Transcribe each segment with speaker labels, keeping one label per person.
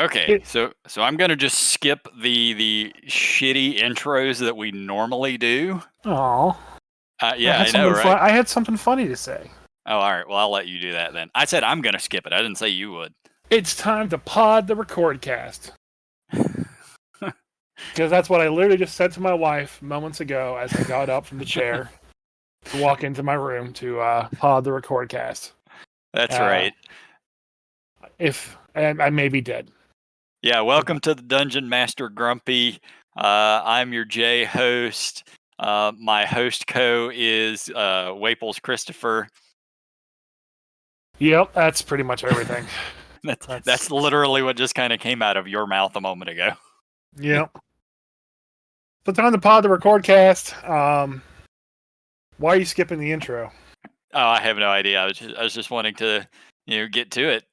Speaker 1: Okay, so I'm gonna just skip the shitty intros that we normally do.
Speaker 2: Oh,
Speaker 1: Yeah, I know, right?
Speaker 2: I had something funny to say.
Speaker 1: Oh, all right. Well, I'll let you do that then. I said I'm gonna skip it. I didn't say you would.
Speaker 2: It's time to pod the record cast. Because that's what I literally just said to my wife moments ago as I got up from the chair to walk into my room to pod the record cast.
Speaker 1: That's right.
Speaker 2: And I may be dead.
Speaker 1: Yeah, welcome to the Dungeon Master Grumpy. I'm your Jay host. My host is Waples Christopher.
Speaker 2: Yep, that's pretty much everything.
Speaker 1: That's literally what just kind of came out of your mouth a moment ago.
Speaker 2: Yep. So time to pod the record cast. Why are you skipping the intro?
Speaker 1: Oh, I have no idea. I was just wanting to, get to it.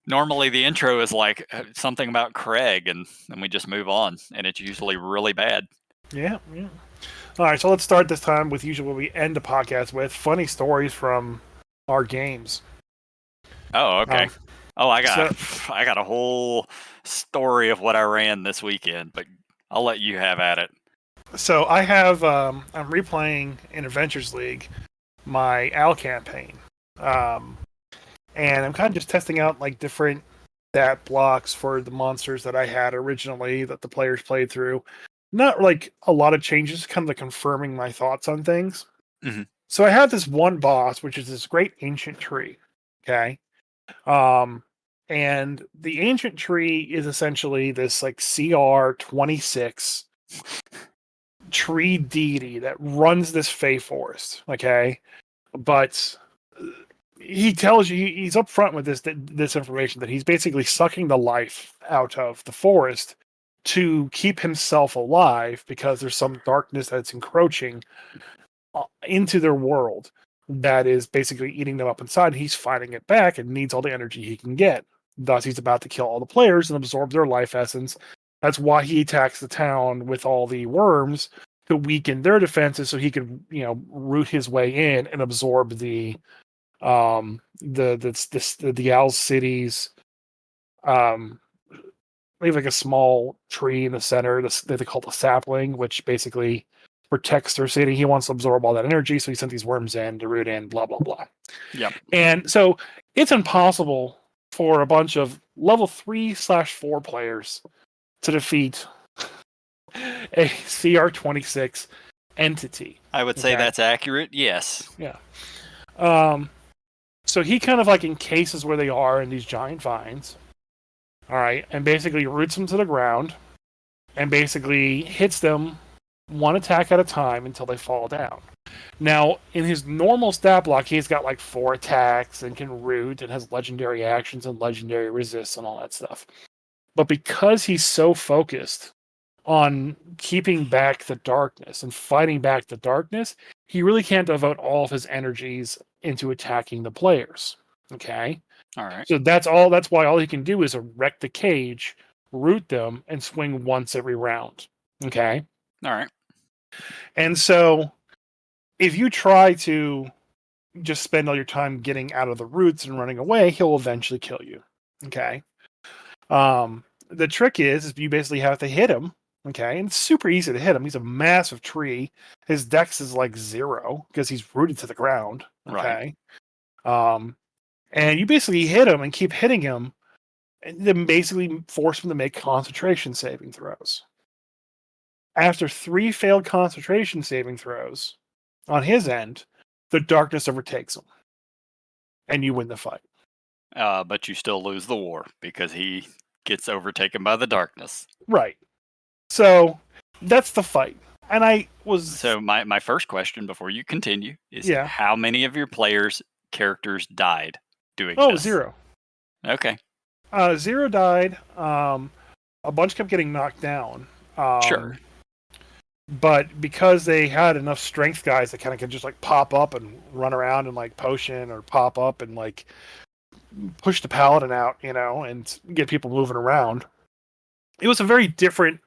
Speaker 1: Normally the intro is like something about Cr'aig, and then we just move on, and it's usually really bad.
Speaker 2: Yeah. All right, so let's start this time with usually what we end the podcast with funny stories from our games.
Speaker 1: Oh, okay. I got a whole story of what I ran this weekend, but I'll let you have at it.
Speaker 2: So I have I'm replaying in Adventures League my Owl campaign, and I'm kind of just testing out like different stat blocks for the monsters that I had originally that the players played through. Not like a lot of changes, kind of like confirming my thoughts on things.
Speaker 1: Mm-hmm.
Speaker 2: So I have this one boss, which is this great ancient tree. Okay. And the ancient tree is essentially this like CR26 tree deity that runs this Fey forest. Okay. But he tells you, he's upfront with this information that he's basically sucking the life out of the forest to keep himself alive because there's some darkness that's encroaching into their world that is basically eating them up inside. He's fighting it back and needs all the energy he can get. Thus, he's about to kill all the players and absorb their life essence. That's why he attacks the town with all the worms to weaken their defenses, so he could, root his way in and absorb the Owl City's. We have like a small tree in the center that they call the sapling, which basically protects their city. He wants to absorb all that energy, so he sent these worms in to root in, blah, blah, blah.
Speaker 1: Yep.
Speaker 2: And so it's impossible for a bunch of level 3/4 players to defeat a CR26 entity.
Speaker 1: I would say that's accurate, yes.
Speaker 2: Yeah. So he kind of like encases where they are in these giant vines. All right. And basically roots them to the ground and basically hits them one attack at a time until they fall down. Now, in his normal stat block, he's got like 4 attacks and can root and has legendary actions and legendary resists and all that stuff. But because he's so focused on keeping back the darkness and fighting back the darkness, he really can't devote all of his energies into attacking the players. Okay?
Speaker 1: All right.
Speaker 2: So that's why all he can do is wreck the cage, root them, and swing once every round. Okay?
Speaker 1: All right.
Speaker 2: And so if you try to just spend all your time getting out of the roots and running away, he'll eventually kill you. Okay? The trick is you basically have to hit him. Okay? And it's super easy to hit him. He's a massive tree. His dex is like 0 because he's rooted to the ground. Okay? Right. And you basically hit him and keep hitting him and then basically force him to make concentration saving throws. After 3 failed concentration saving throws on his end, the darkness overtakes him. And you win the fight.
Speaker 1: But you still lose the war because he gets overtaken by the darkness.
Speaker 2: Right. So that's the fight. And
Speaker 1: So my first question before you continue is how many of your characters died doing this?
Speaker 2: 0.
Speaker 1: Okay.
Speaker 2: 0 died. A bunch kept getting knocked down.
Speaker 1: Sure.
Speaker 2: But because they had enough strength guys that kind of could just like pop up and run around and like potion or pop up and like push the paladin out, and get people moving around. It was a very different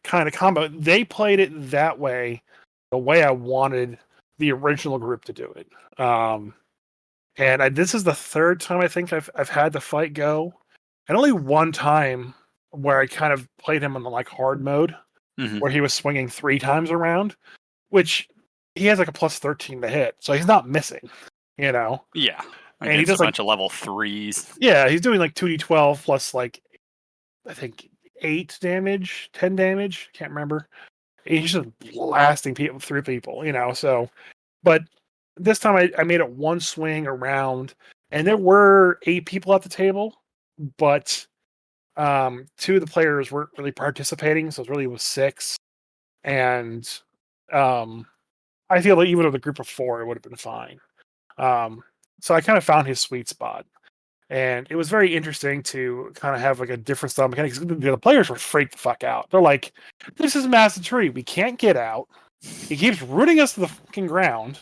Speaker 2: kind of combo. They played it that way, the way I wanted the original group to do it. And this is the 3rd time I think I've had the fight go. and only one time where I kind of played him on the like hard mode, where he was swinging 3 times around, which he has like a plus 13 to hit, so he's not missing, you know.
Speaker 1: Yeah,
Speaker 2: And he
Speaker 1: against
Speaker 2: does
Speaker 1: a
Speaker 2: like
Speaker 1: bunch of level 3s.
Speaker 2: yeah, he's doing like 2d12 plus like I think 8 damage, 10 damage, can't remember. He's just blasting people through people, you know. So, but this time I made it one swing around, and there were 8 people at the table, but 2 of the players weren't really participating, so it really was 6. And I feel like even with a group of 4, it would have been fine. So I kind of found his sweet spot. And it was very interesting to kind of have like a different style mechanics. The players were freaked the fuck out. They're like, "This is Master Tree. We can't get out. He keeps rooting us to the fucking ground."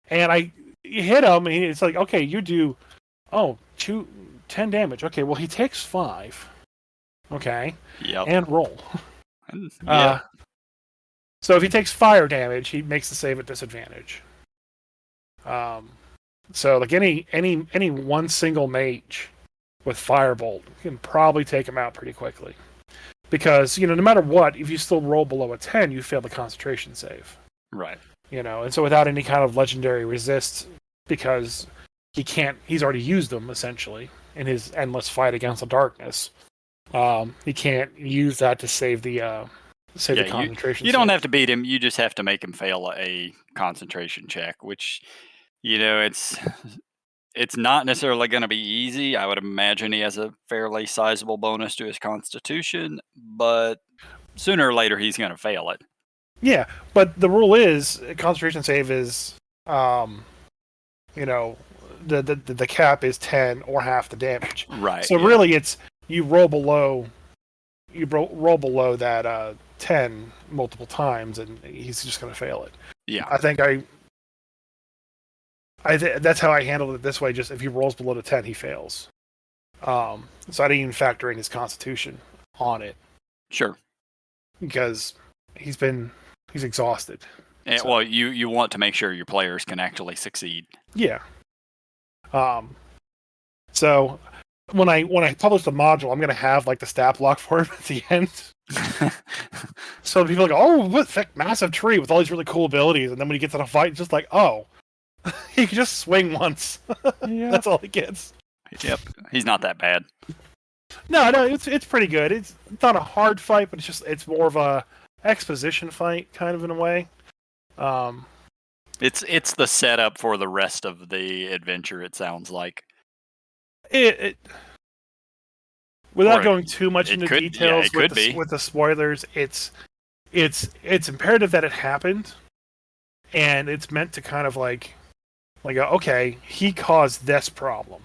Speaker 2: And I hit him, and it's like, "Okay, you do, 10 damage. Okay, well he takes 5. Okay, and roll."
Speaker 1: Yeah.
Speaker 2: So if he takes fire damage, he makes the save at disadvantage. So like any one single mage with firebolt can probably take him out pretty quickly, because no matter what, if you still roll below a 10, you fail the concentration save.
Speaker 1: Right.
Speaker 2: And so without any kind of legendary resist, because he's already used them essentially in his endless fight against the darkness. He can't use that to save the concentration.
Speaker 1: You don't have to beat him. You just have to make him fail a concentration check, which it's not necessarily going to be easy. I would imagine he has a fairly sizable bonus to his constitution, but sooner or later he's going to fail it.
Speaker 2: Yeah, but the rule is concentration save is, the cap is 10 or half the damage.
Speaker 1: Right.
Speaker 2: So really, it's you roll below that 10 multiple times, and he's just going to fail it.
Speaker 1: Yeah,
Speaker 2: I think that's how I handled it this way. Just if he rolls below the 10, he fails. So I didn't even factor in his constitution on it.
Speaker 1: Sure. Because
Speaker 2: he's exhausted.
Speaker 1: And, well, you want to make sure your players can actually succeed.
Speaker 2: Yeah. So when I publish the module, I'm going to have like the stat block for him at the end. So people are like, "Oh, what thick, massive tree with all these really cool abilities," and then when he gets in a fight, it's just like, "Oh, he can just swing once." Yeah. That's all he gets.
Speaker 1: Yep, he's not that bad.
Speaker 2: No, it's pretty good. It's not a hard fight, but it's more of a exposition fight, kind of in a way.
Speaker 1: It's the setup for the rest of the adventure. It sounds like.
Speaker 2: Without going too much into details with the spoilers, it's imperative that it happened, and it's meant to kind of like okay, he caused this problem,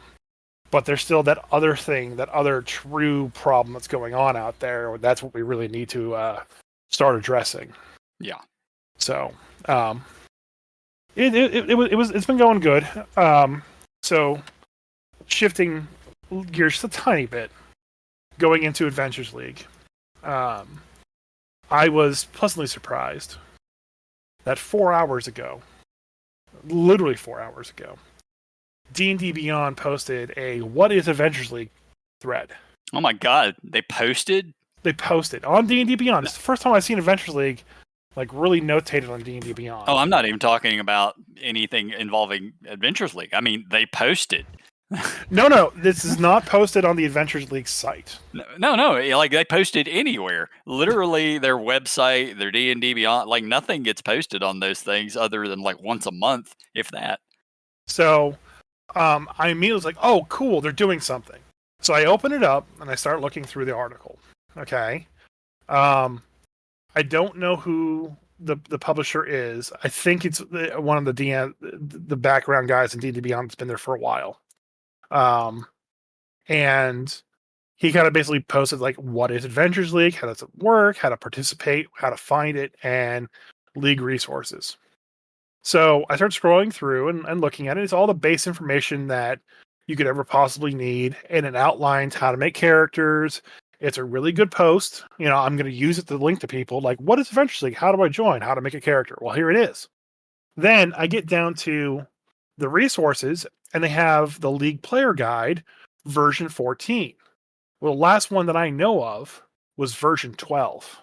Speaker 2: but there's still that other thing, that other true problem that's going on out there. That's what we really need to start addressing.
Speaker 1: Yeah.
Speaker 2: So it's been going good. So shifting gears just a tiny bit, going into Adventures League, I was pleasantly surprised that 4 hours ago, literally 4 hours ago, D&D Beyond posted a "What is Adventures League" thread.
Speaker 1: Oh my god, they posted?
Speaker 2: They posted on D&D Beyond. It's the first time I've seen Adventures League like really notated on D&D Beyond.
Speaker 1: Oh, I'm not even talking about anything involving Adventures League. I mean, they posted.
Speaker 2: No, this is not posted on the Adventures League site.
Speaker 1: No, like they posted anywhere. Literally, their website, their D&D Beyond, like nothing gets posted on those things other than like once a month, if that.
Speaker 2: So, I immediately was like, "Oh, cool, they're doing something." So I open it up and I start looking through the article. Okay, I don't know who the publisher is. I think it's one of the background guys in D&D Beyond that's been there for a while. And he kind of basically posted like, what is Adventures League, how does it work, how to participate, how to find it, and league resources. So I started scrolling through and looking at it. It's all the base information that you could ever possibly need, and it outlines how to make characters. It's a really good post. I'm going to use it to link to people like, what is Adventures League? How do I join? How to make a character? Well, here it is. Then I get down to the resources, and they have the League Player Guide version 14. Well, the last one that I know of was version 12.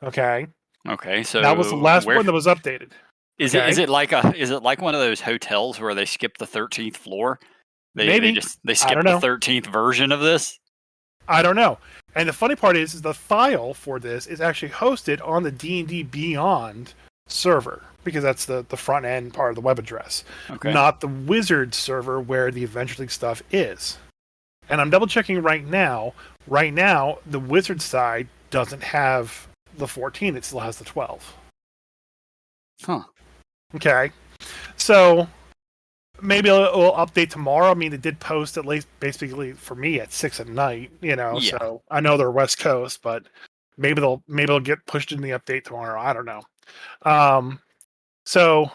Speaker 2: Okay.
Speaker 1: Okay,
Speaker 2: That was the
Speaker 1: so
Speaker 2: last
Speaker 1: where
Speaker 2: one that was updated.
Speaker 1: is it?
Speaker 2: Okay.
Speaker 1: Is it like one of those hotels where they skip the 13th floor?
Speaker 2: Maybe.
Speaker 1: They
Speaker 2: I
Speaker 1: skip
Speaker 2: don't
Speaker 1: the
Speaker 2: know.
Speaker 1: 13th version of this.
Speaker 2: I don't know. And the funny part is the file for this is actually hosted on the D&D Beyond server, because that's the front end part of the web address,
Speaker 1: Okay.
Speaker 2: not the Wizard server where the Adventure League stuff is. And I'm double checking right now. Right now, the Wizard side doesn't have the 14; it still has the 12.
Speaker 1: Huh.
Speaker 2: Okay, so maybe it'll update tomorrow. I mean, it did post at least basically for me at 6 at night.
Speaker 1: Yeah.
Speaker 2: So I know they're West Coast, but maybe they'll get pushed in the update tomorrow. I don't know. So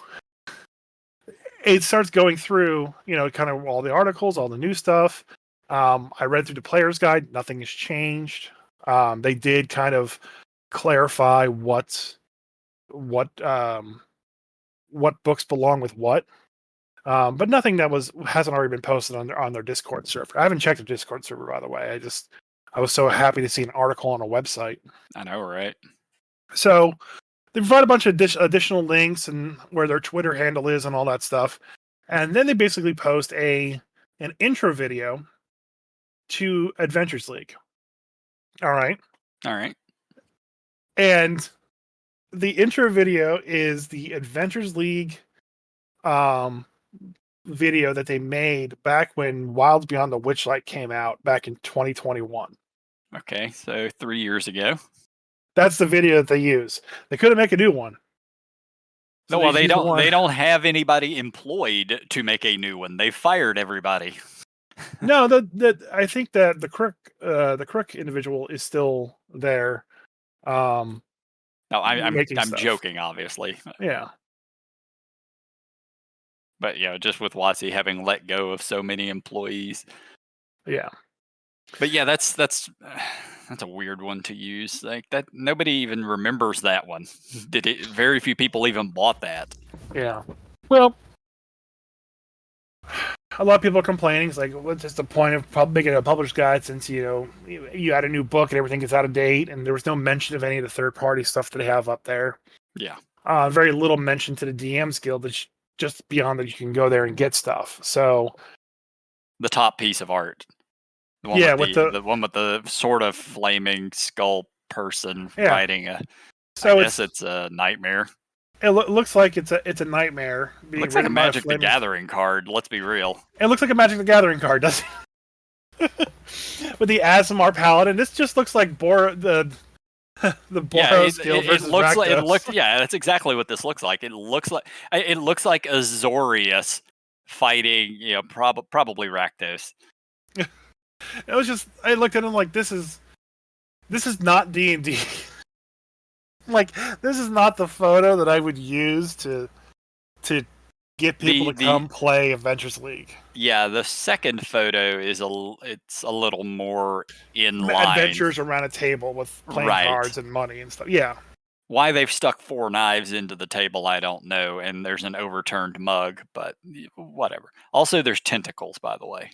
Speaker 2: it starts going through, kind of all the articles, all the new stuff. I read through the player's guide. Nothing has changed. They did kind of clarify what books belong with what. But nothing that hasn't already been posted on their Discord server. I haven't checked the Discord server, by the way. I was so happy to see an article on a website.
Speaker 1: I know, right?
Speaker 2: So they provide a bunch of additional links and where their Twitter handle is and all that stuff. And then they basically post an intro video to Adventures League. All right.
Speaker 1: All right.
Speaker 2: And the intro video is the Adventures League video that they made back when Wilds Beyond the Witchlight came out back in 2021.
Speaker 1: Okay, so 3 years ago.
Speaker 2: That's the video that they use. They couldn't make a new one.
Speaker 1: So no, well, they don't. They don't have anybody employed to make a new one. They fired everybody.
Speaker 2: No, I think that the Cr'aig individual is still there.
Speaker 1: No, I'm joking, obviously.
Speaker 2: Yeah.
Speaker 1: But just with WotC having let go of so many employees.
Speaker 2: Yeah.
Speaker 1: But yeah, that's a weird one to use. Like that, nobody even remembers that one. Very few people even bought that.
Speaker 2: Yeah. Well, a lot of people are complaining. It's like, what's just the point of making a published guide since you add a new book and everything gets out of date, and there was no mention of any of the third-party stuff that they have up there.
Speaker 1: Yeah.
Speaker 2: Very little mention to the DM's Guild. That's just beyond that you can go there and get stuff. So
Speaker 1: the top piece of art. The one the one with the sort of flaming skull person fighting a. So I guess it's a nightmare.
Speaker 2: It looks like it's a nightmare.
Speaker 1: It looks like a Magic the Gathering card. Let's be real.
Speaker 2: It looks like a Magic the Gathering card, doesn't it? With the Aasimar Paladin, this just looks like the Boros Guild versus Rakdos.
Speaker 1: That's exactly what this looks like. It looks like Azorius fighting, probably Rakdos.
Speaker 2: It was just, I looked at him like, this is not D&D. Like, this is not the photo that I would use to get people to come play Adventures League.
Speaker 1: Yeah, the second photo is it's a little more in line.
Speaker 2: Adventures around a table with playing cards and money and stuff. Yeah.
Speaker 1: Why they've stuck 4 knives into the table, I don't know. And there's an overturned mug, but whatever. Also, there's tentacles, by the way,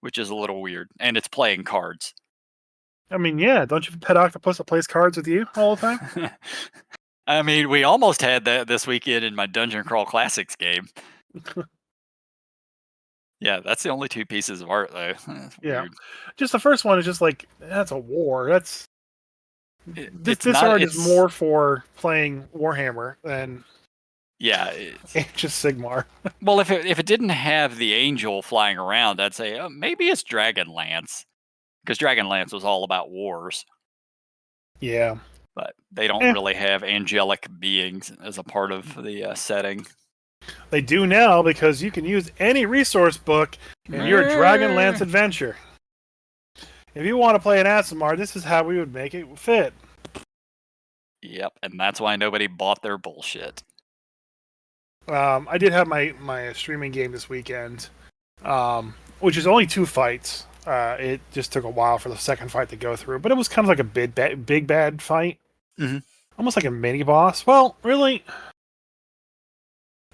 Speaker 1: which is a little weird. And it's playing cards.
Speaker 2: I mean, yeah. Don't you have a pet octopus that plays cards with you all the time?
Speaker 1: I mean, we almost had that this weekend in my Dungeon Crawl Classics game. Yeah, that's the only 2 pieces of art, though. That's weird.
Speaker 2: Just the first one is just like, that's a war. This art is more for playing Warhammer than just Sigmar.
Speaker 1: Well, if it didn't have the angel flying around, I'd say maybe it's Dragonlance, because Dragonlance was all about wars.
Speaker 2: Yeah,
Speaker 1: but they don't really have angelic beings as a part of the setting.
Speaker 2: They do now, because you can use any resource book in your Dragonlance adventure. If you want to play an Aasimar, this is how we would make it fit.
Speaker 1: Yep, and that's why nobody bought their bullshit.
Speaker 2: I did have my streaming game this weekend, which is only 2 fights. It just took a while for the second fight to go through, but it was kind of like a big bad fight.
Speaker 1: Mm-hmm.
Speaker 2: Almost like a mini boss. Well, really?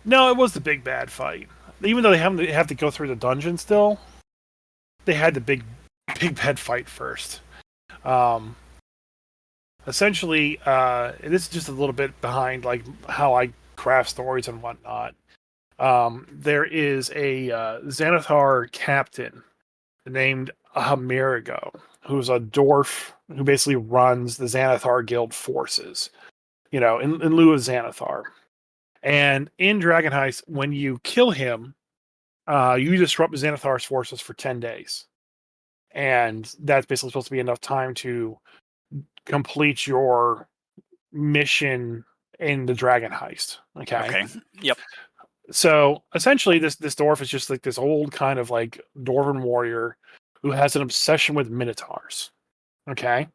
Speaker 2: No, it was the big bad fight. Even though they have to go through the dungeon still, they had the big bad fight first. Essentially, this is just a little bit behind like how I craft stories and whatnot. There is a Xanathar captain named Amerigo, who's a dwarf who basically runs the Xanathar Guild forces, in lieu of Xanathar. And in Dragon Heist, when you kill him, you disrupt Xanathar's forces for 10 days. And that's basically supposed to be enough time to complete your mission in the Dragon Heist. Okay.
Speaker 1: Yep.
Speaker 2: So essentially, this dwarf is just like this old kind of like dwarven warrior who has an obsession with minotaurs. Okay.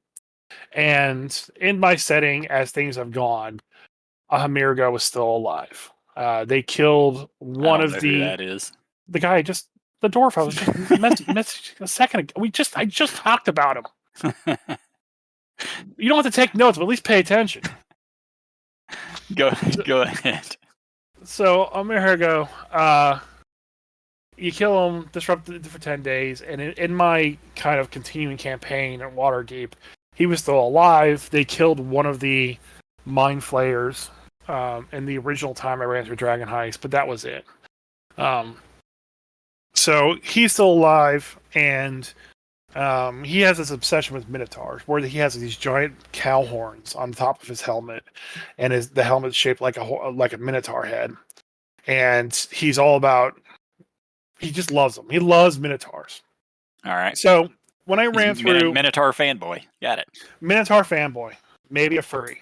Speaker 2: And in my setting, as things have gone, Amerigo was still alive. They killed one of
Speaker 1: who that is.
Speaker 2: The guy, just the dwarf. I was just messaging a second ago. I just talked about him. You don't have to take notes, but at least pay attention.
Speaker 1: Go ahead.
Speaker 2: So Amerigo, you kill him, disrupt it for 10 days, and in my kind of continuing campaign at Waterdeep, he was still alive. They killed one of the mind flayers in the original time I ran through Dragon Heist, but that was it. So he's still alive, and he has this obsession with minotaurs, where he has these giant cow horns on the top of his helmet, and the helmet's shaped like a minotaur head. And he's all about. He just loves them. He loves minotaurs.
Speaker 1: All right.
Speaker 2: So when I ran through
Speaker 1: Minotaur fanboy, got it.
Speaker 2: Minotaur fanboy, maybe a furry.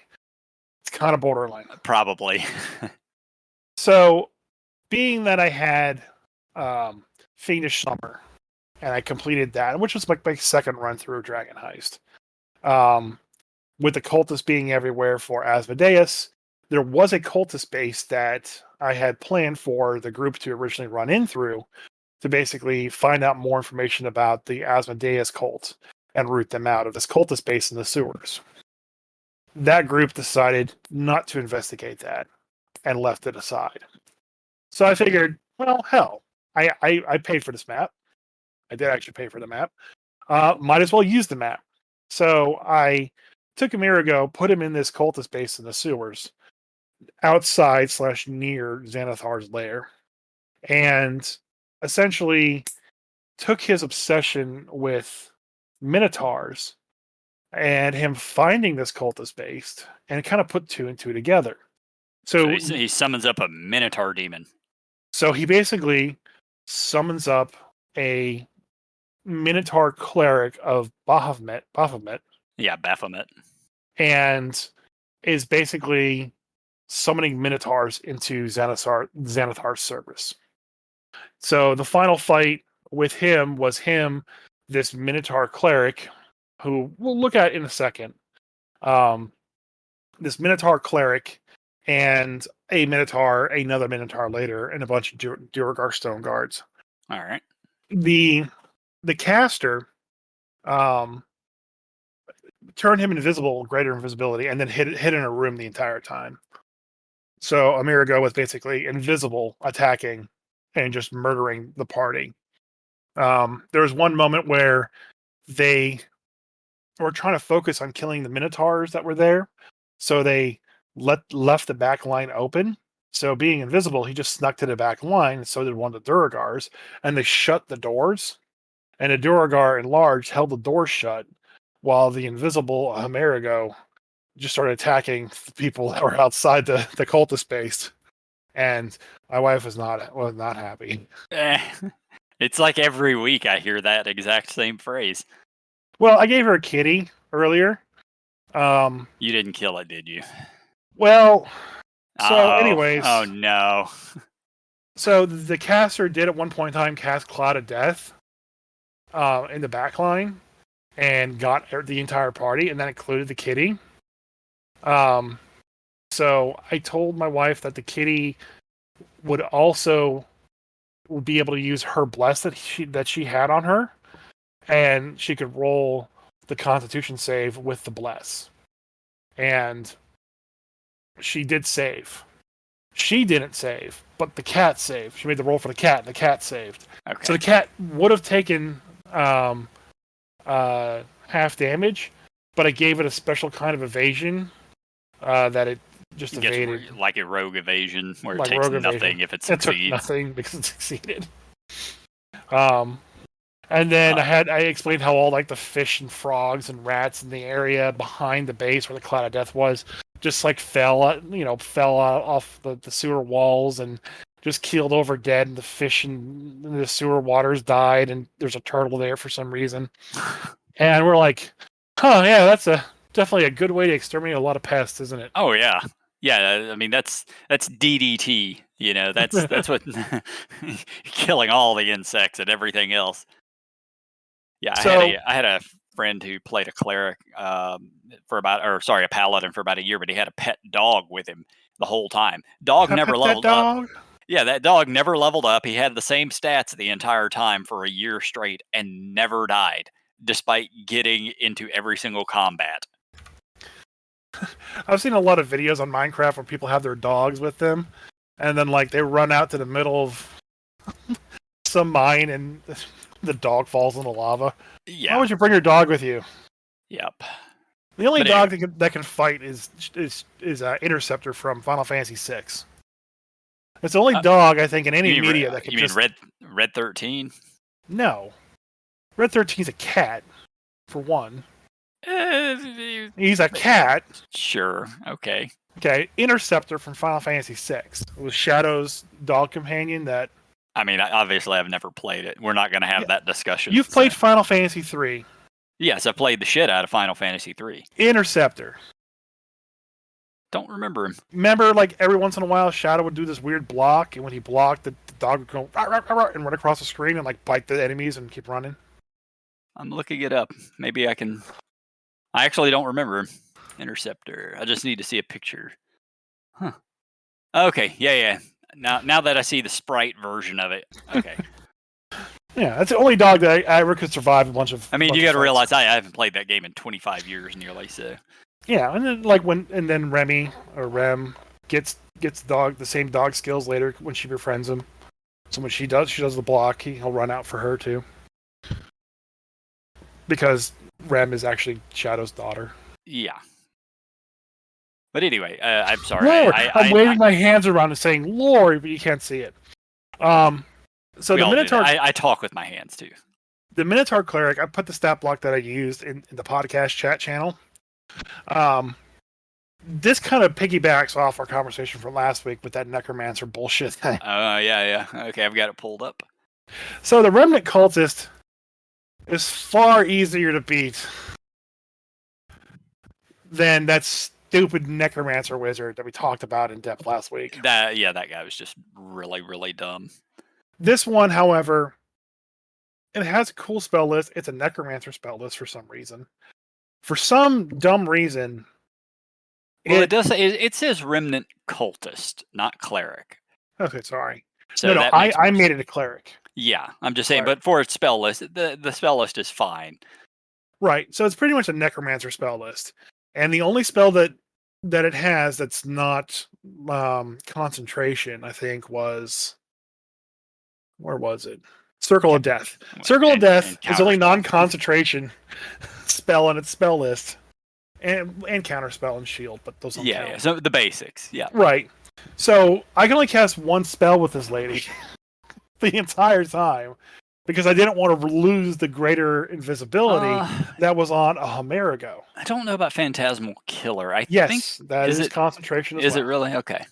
Speaker 2: It's kind of borderline.
Speaker 1: Probably.
Speaker 2: So, being that I had Fiendish Summer, and I completed that, which was like my second run through Dragon Heist. With the cultists being everywhere for Asmodeus, there was a cultist base that I had planned for the group to originally run in through to basically find out more information about the Asmodeus cult and root them out of this cultist base in the sewers. That group decided not to investigate that and left it aside. So I figured, well, hell, I paid for this map. I did actually pay for the map. Might as well use the map. So I took Amerigo, put him in this cultist base in the sewers, outside / near Xanathar's lair, and essentially took his obsession with minotaurs and him finding this cultist base and kind of put 2 and 2 together. So
Speaker 1: he summons up a minotaur demon.
Speaker 2: So he basically summons up a minotaur cleric of Baphomet.
Speaker 1: Yeah, Baphomet.
Speaker 2: And is basically summoning minotaurs into Xanathar's service. So the final fight with him was this minotaur cleric, who we'll look at in a second. This minotaur cleric and another minotaur later, and a bunch of Duergar stone guards.
Speaker 1: All right.
Speaker 2: The caster turned him invisible, greater invisibility, and then hid in a room the entire time. So Amerigo was basically invisible, attacking and just murdering the party. There was one moment where they were trying to focus on killing the minotaurs that were there, so they left the back line open. So being invisible, he just snuck to the back line, and so did one of the Duergars, and they shut the doors. And the Duergar in large held the doors shut, while the invisible Amerigo just started attacking the people that were outside the cultist base. And my wife was not happy.
Speaker 1: It's like every week I hear that exact same phrase.
Speaker 2: Well, I gave her a kitty earlier.
Speaker 1: You didn't kill it, did you?
Speaker 2: Well, so anyways.
Speaker 1: Oh no.
Speaker 2: So the caster did at one point in time cast Cloud of Death in the back line and got the entire party, and that included the kitty. So I told my wife that the kitty would be able to use her bless that she had on her, and she could roll the Constitution save with the bless. And she did save. She didn't save, but the cat saved. She made the roll for the cat, and the cat saved.
Speaker 1: Okay.
Speaker 2: So the cat would have taken half damage, but I gave it a special kind of evasion that it just evaded.
Speaker 1: Like a rogue evasion, where it
Speaker 2: Like
Speaker 1: takes
Speaker 2: rogue
Speaker 1: nothing
Speaker 2: evasion.
Speaker 1: if it
Speaker 2: It took
Speaker 1: succeeds.
Speaker 2: nothing because it succeeded. And then I explained how all like the fish and frogs and rats in the area behind the base where the Cloud of Death was just like fell off the sewer walls and just keeled over dead, and the fish in the sewer waters died, and there's a turtle there for some reason. And we're like, huh, yeah, that's definitely a good way to exterminate a lot of pests, isn't it?
Speaker 1: Oh yeah, yeah. I mean that's DDT. You know, that's what killing all the insects and everything else. Yeah, I had a friend who played a cleric a paladin for about a year, but he had a pet dog with him the whole time. Dog
Speaker 2: Can I
Speaker 1: never
Speaker 2: pet that
Speaker 1: leveled up.
Speaker 2: dog?
Speaker 1: Yeah, that dog never leveled up. He had the same stats the entire time for a year straight and never died, despite getting into every single combat.
Speaker 2: I've seen a lot of videos on Minecraft where people have their dogs with them, and then like they run out to the middle of some mine and the dog falls in the lava.
Speaker 1: Yeah.
Speaker 2: Why would you bring your dog with you?
Speaker 1: Yep.
Speaker 2: The only dog that can fight is Interceptor from Final Fantasy VI. It's the only dog I think in any media that can.
Speaker 1: You mean Red 13?
Speaker 2: No, Red 13's a cat, for one. He's a cat.
Speaker 1: Sure. Okay.
Speaker 2: Okay. Interceptor from Final Fantasy VI. It was Shadow's dog companion that.
Speaker 1: I mean, obviously, I've never played it. We're not going to have that discussion.
Speaker 2: You've played Final Fantasy III.
Speaker 1: Yes, I played the shit out of Final Fantasy III.
Speaker 2: Interceptor.
Speaker 1: Don't remember him.
Speaker 2: Remember, like, every once in a while, Shadow would do this weird block, and when he blocked, the dog would go rah, rah, rah, and run across the screen and, like, bite the enemies and keep running?
Speaker 1: I'm looking it up. Maybe I can... I actually don't remember him. Interceptor. I just need to see a picture. Huh. Okay, yeah. Now that I see the sprite version of it. Okay.
Speaker 2: Yeah, that's the only dog that I ever could survive a bunch of.
Speaker 1: I mean, you got to realize I haven't played that game in 25 years nearly, so.
Speaker 2: Yeah, and then Remy or Rem gets the same dog skills later when she befriends him. So when she does the block, he'll run out for her too. Because Rem is actually Shadow's daughter.
Speaker 1: Yeah. But anyway, I'm sorry.
Speaker 2: Lord, I'm waving my hands around and saying "Lord," but you can't see it. So the Minotaur.
Speaker 1: I talk with my hands too.
Speaker 2: The Minotaur cleric. I put the stat block that I used in the podcast chat channel. This kind of piggybacks off our conversation from last week with that necromancer bullshit thing.
Speaker 1: Yeah. Okay, I've got it pulled up.
Speaker 2: So the remnant cultist is far easier to beat than that stupid necromancer wizard that we talked about in depth last week.
Speaker 1: That guy was just really, really dumb. This
Speaker 2: one, however, it has a cool spell list. It's a necromancer spell list for some reason. For some dumb reason.
Speaker 1: Well, it does say it says remnant cultist, not cleric.
Speaker 2: Okay, sorry.
Speaker 1: So
Speaker 2: no, I made it a cleric.
Speaker 1: Yeah, I'm just saying, but for its spell list, the spell list is fine.
Speaker 2: Right, so it's pretty much a necromancer spell list. And the only spell that it has that's not concentration, I think, was... Where was it? Circle of Death. Circle of Death is only non-concentration spell on its spell list. And counterspell and shield, but those don't count.
Speaker 1: Yeah, so the basics, yeah.
Speaker 2: Right. So I can only cast one spell with this lady the entire time because I didn't want to lose the greater invisibility that was on a Homerigo.
Speaker 1: I don't know about Phantasmal Killer. I think
Speaker 2: that is concentration as well.
Speaker 1: Is it really? Okay.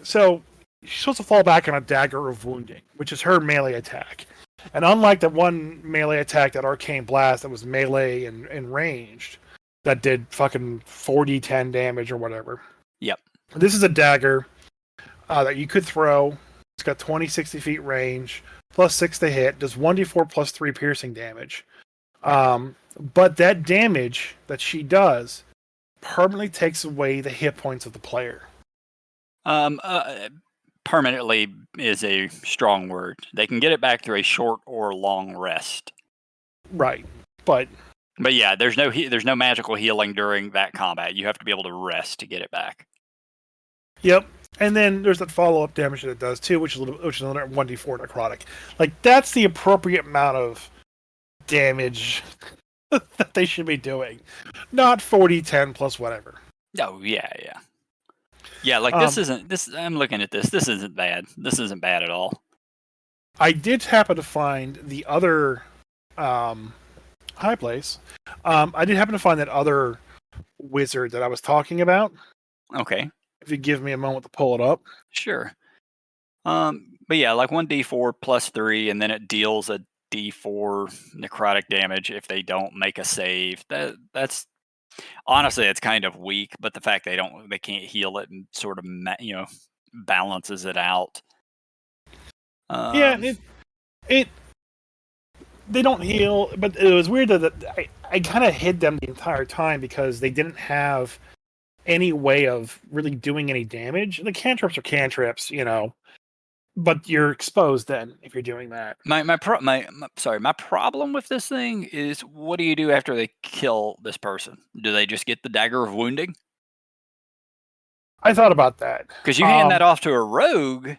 Speaker 2: So she's supposed to fall back on a Dagger of Wounding, which is her melee attack. And unlike the one melee attack, that Arcane Blast that was melee and ranged, that did fucking 40-10 damage or whatever.
Speaker 1: Yep.
Speaker 2: This is a dagger that you could throw. It's got 20, 60 feet range, plus 6 to hit, does 1d4 plus 3 piercing damage. But that damage that she does permanently takes away the hit points of the player.
Speaker 1: Permanently is a strong word. They can get it back through a short or long rest.
Speaker 2: Right, but
Speaker 1: yeah, there's no magical healing during that combat. You have to be able to rest to get it back.
Speaker 2: Yep, and then there's that follow-up damage that it does too, which is another 1d4 necrotic. Like, that's the appropriate amount of damage that they should be doing, not 40-10 plus whatever.
Speaker 1: Oh yeah, yeah, yeah. Like this isn't this. I'm looking at this. This isn't bad. This isn't bad at all.
Speaker 2: I did happen to find the other high place. I did happen to find that other wizard that I was talking about.
Speaker 1: Okay.
Speaker 2: If you give me a moment to pull it up.
Speaker 1: Sure. But yeah, like 1d4 plus 3, and then it deals a d4 necrotic damage if they don't make a save. That's honestly, it's kind of weak. But the fact they can't heal it and sort of balances it out.
Speaker 2: Yeah, it they don't heal, but it was weird that I kind of hid them the entire time because they didn't have any way of really doing any damage. The cantrips are cantrips, but you're exposed then if you're doing that.
Speaker 1: My problem with this thing is, what do you do after they kill this person? Do they just get the dagger of wounding?
Speaker 2: I thought about that
Speaker 1: because you hand that off to a rogue,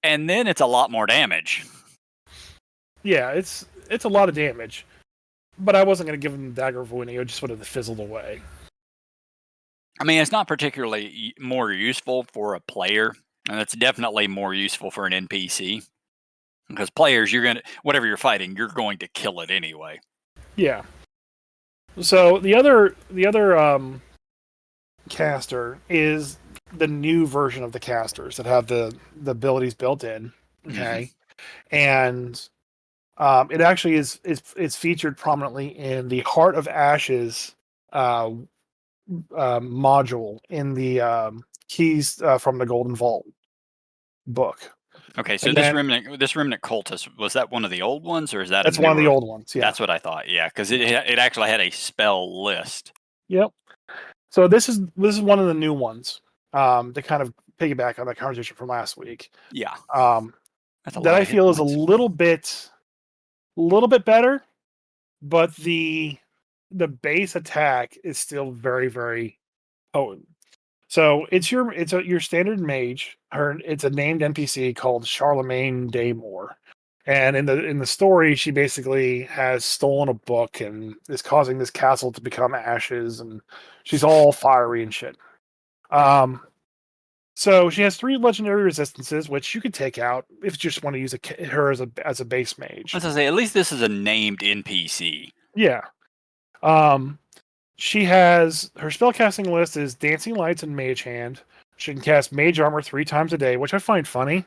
Speaker 1: and then it's a lot more damage.
Speaker 2: Yeah, it's a lot of damage, but I wasn't going to give him the dagger of wounding. It just would have fizzled away.
Speaker 1: I mean, it's not particularly more useful for a player, and it's definitely more useful for an NPC. Because players, whatever you're fighting, you're going to kill it anyway.
Speaker 2: Yeah. So the other caster is the new version of the casters that have the abilities built in. Okay, and it actually is featured prominently in the Heart of Ashes module in the Keys from the Golden Vault book.
Speaker 1: Okay, so this remnant cultist, was that one of the old ones, or is that
Speaker 2: that's one of the old ones? Yeah,
Speaker 1: that's what I thought. Yeah, because it actually had a spell list.
Speaker 2: Yep. So this is one of the new ones. To kind of piggyback on that conversation from last week.
Speaker 1: Yeah.
Speaker 2: That I feel is a little bit better, but the base attack is still very, very potent. So it's your standard mage. It's a named NPC called Charlemagne Daymore, and in the story, she basically has stolen a book and is causing this castle to become ashes, and she's all fiery and shit. So she has 3 legendary resistances, which you could take out if you just want to use her as a base mage.
Speaker 1: I was gonna say, at least this is a named NPC.
Speaker 2: Yeah. She has her spellcasting list is Dancing Lights and Mage Hand. She can cast Mage Armor 3 times a day, which I find funny.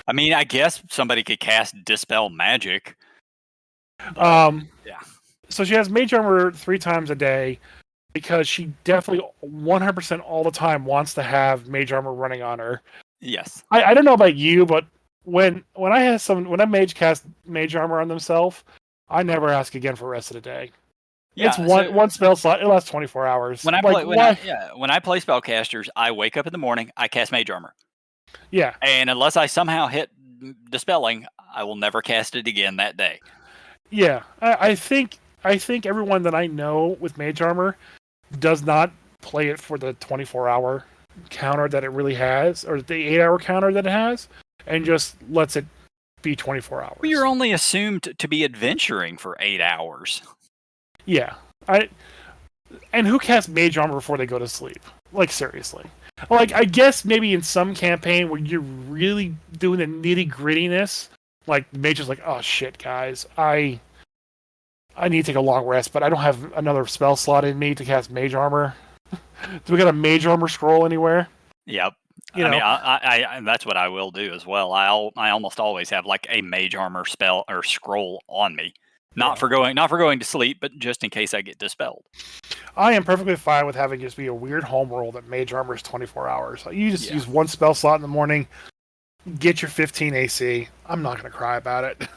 Speaker 1: I mean, I guess somebody could cast Dispel Magic.
Speaker 2: Yeah. So she has Mage Armor 3 times a day because she definitely 100% all the time wants to have Mage Armor running on her.
Speaker 1: Yes.
Speaker 2: I don't know about you, but when a mage cast Mage Armor on themselves, I never ask again for the rest of the day. Yeah, it's one spell slot. It lasts 24 hours.
Speaker 1: When I play spellcasters, I wake up in the morning, I cast Mage Armor.
Speaker 2: Yeah.
Speaker 1: And unless I somehow hit Dispelling, I will never cast it again that day.
Speaker 2: Yeah. I think everyone that I know with Mage Armor does not play it for the 24-hour counter that it really has, or the 8-hour counter that it has, and just lets it be 24 hours.
Speaker 1: Well, you're only assumed to be adventuring for 8 hours.
Speaker 2: Yeah. And who casts Mage Armor before they go to sleep? Like, seriously. Like, I guess maybe in some campaign where you're really doing the nitty-grittiness, like, Mage is like, oh shit, guys, I need to take a long rest, but I don't have another spell slot in me to cast Mage Armor. Do we got a Mage Armor scroll anywhere?
Speaker 1: Yep. I mean, I that's what I will do as well. I almost always have like a Mage Armor spell or scroll on me. Not for going to sleep, but just in case I get dispelled.
Speaker 2: I am perfectly fine with having just be a weird home rule that Mage Armor is 24 hours. You just use one spell slot in the morning, get your 15 AC. I'm not going to cry about it.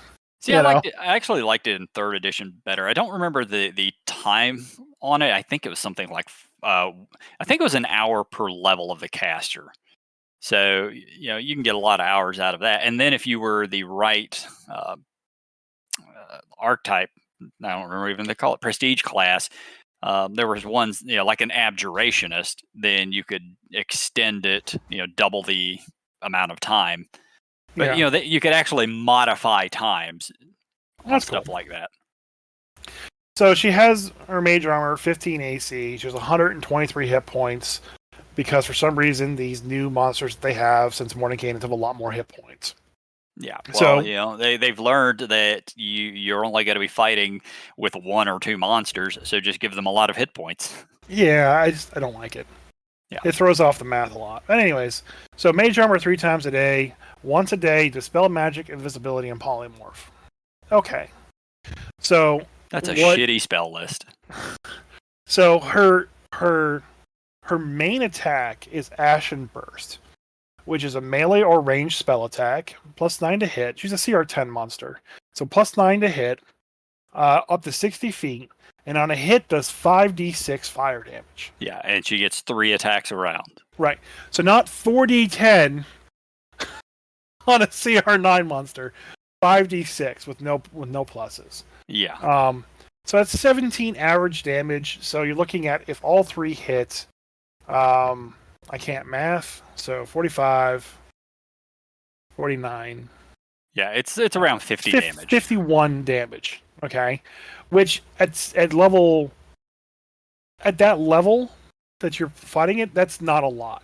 Speaker 1: See, I actually liked it in 3rd edition better. I don't remember the time on it. I think it was something like I think it was an hour per level of the caster. So you can get a lot of hours out of that. And then if you were the right archetype, I don't remember even they call it prestige class. There was ones, like an abjurationist, then you could extend it, double the amount of time. But you could actually modify times on stuff like that.
Speaker 2: So she has her mage armor, 15 AC. She has 123 hit points because for some reason these new monsters that they have since Mordenkainen have a lot more hit points.
Speaker 1: Yeah, well, they've learned that you're only going to be fighting with 1 or 2 monsters, so just give them a lot of hit points.
Speaker 2: Yeah, I don't like it. Yeah, it throws off the math a lot. But anyways, so mage armor 3 times a day, once a day, dispel magic, invisibility, and polymorph. Okay, so
Speaker 1: that's a shitty spell list.
Speaker 2: So her main attack is Ashen Burst, which is a melee or ranged spell attack, +9 to hit. She's a CR10 monster, so +9 to hit, up to 60 feet, and on a hit does 5d6 fire damage.
Speaker 1: Yeah, and she gets 3 attacks around.
Speaker 2: Right, so not 4d10 on a CR9 monster, 5d6 with no pluses.
Speaker 1: Yeah.
Speaker 2: So that's 17 average damage. So you're looking at if all 3 hit. I can't math, so 45, 49.
Speaker 1: Yeah, it's around 50 damage.
Speaker 2: 51 damage. Okay, which at that level that you're fighting it, that's not a lot.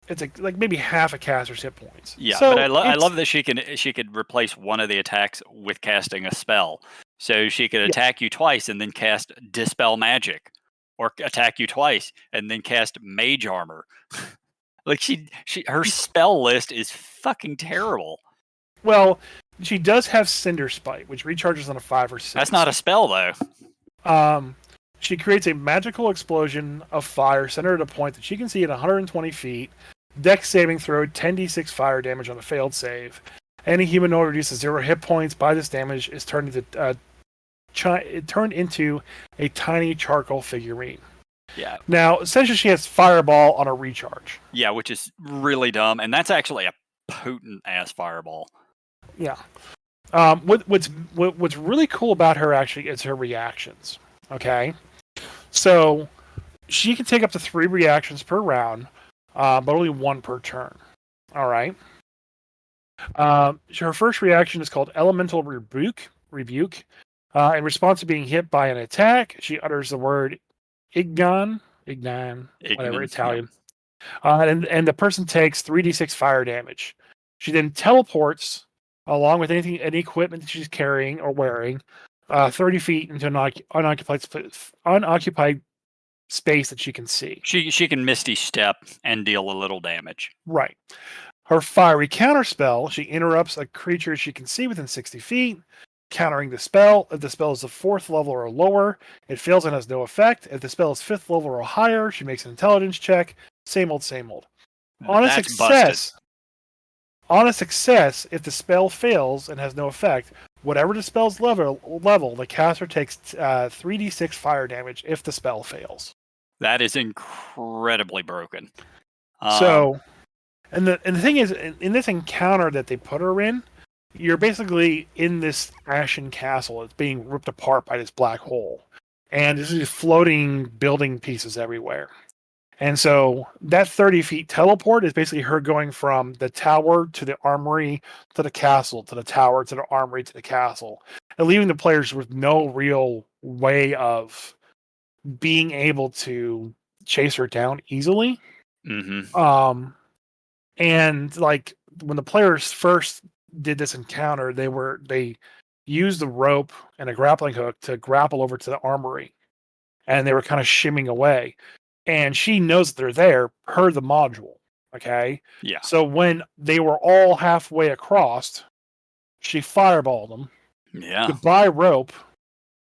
Speaker 2: It's like maybe half a caster's hit points.
Speaker 1: Yeah, so but I love that she could replace one of the attacks with casting a spell. So she could attack you twice and then cast Dispel Magic, or attack you twice and then cast Mage Armor. Like her spell list is fucking terrible.
Speaker 2: Well, she does have Cinder Spite, which recharges on a 5 or 6.
Speaker 1: That's not a spell though.
Speaker 2: She creates a magical explosion of fire centered at a point that she can see at 120 feet. Dex saving throw, 10d6 fire damage on a failed save. Any humanoid reduces 0 hit points by this damage is turned into a tiny charcoal figurine.
Speaker 1: Yeah.
Speaker 2: Now, essentially, she has Fireball on a recharge.
Speaker 1: Yeah, which is really dumb, and that's actually a potent ass Fireball.
Speaker 2: Yeah. What's really cool about her actually is her reactions. Okay, so she can take up to 3 reactions per round, but only 1 per turn. All right. Her first reaction is called Elemental Rebuke. In response to being hit by an attack, she utters the word Ignan, whatever, Italian. Yeah. And the person takes 3d6 fire damage. She then teleports, along with any equipment that she's carrying or wearing, 30 feet into an unoccupied space that she can see.
Speaker 1: She can Misty Step and deal a little damage.
Speaker 2: Right. Her fiery counterspell, she interrupts a creature she can see within 60 feet, countering the spell. If the spell is a 4th level or lower, it fails and has no effect. If the spell is 5th level or higher, she makes an intelligence check. Same old, same old. On a success, if the spell fails and has no effect, whatever the spell's level, the caster takes 3d6 fire damage if the spell fails.
Speaker 1: That is incredibly broken.
Speaker 2: And the thing is, in this encounter that they put her in, you're basically in this ashen castle. It's being ripped apart by this black hole. And there's these floating building pieces everywhere. And so that 30 feet teleport is basically her going from the tower to the armory to the castle to the tower to the armory to the castle, and leaving the players with no real way of being able to chase her down easily.
Speaker 1: Mm-hmm.
Speaker 2: And like when the players first did this encounter, they used the rope and a grappling hook to grapple over to the armory, and they were kind of shimming away. And she knows that they're there per the module. Okay.
Speaker 1: Yeah.
Speaker 2: So when they were all halfway across, she fireballed them.
Speaker 1: Yeah.
Speaker 2: Goodbye rope,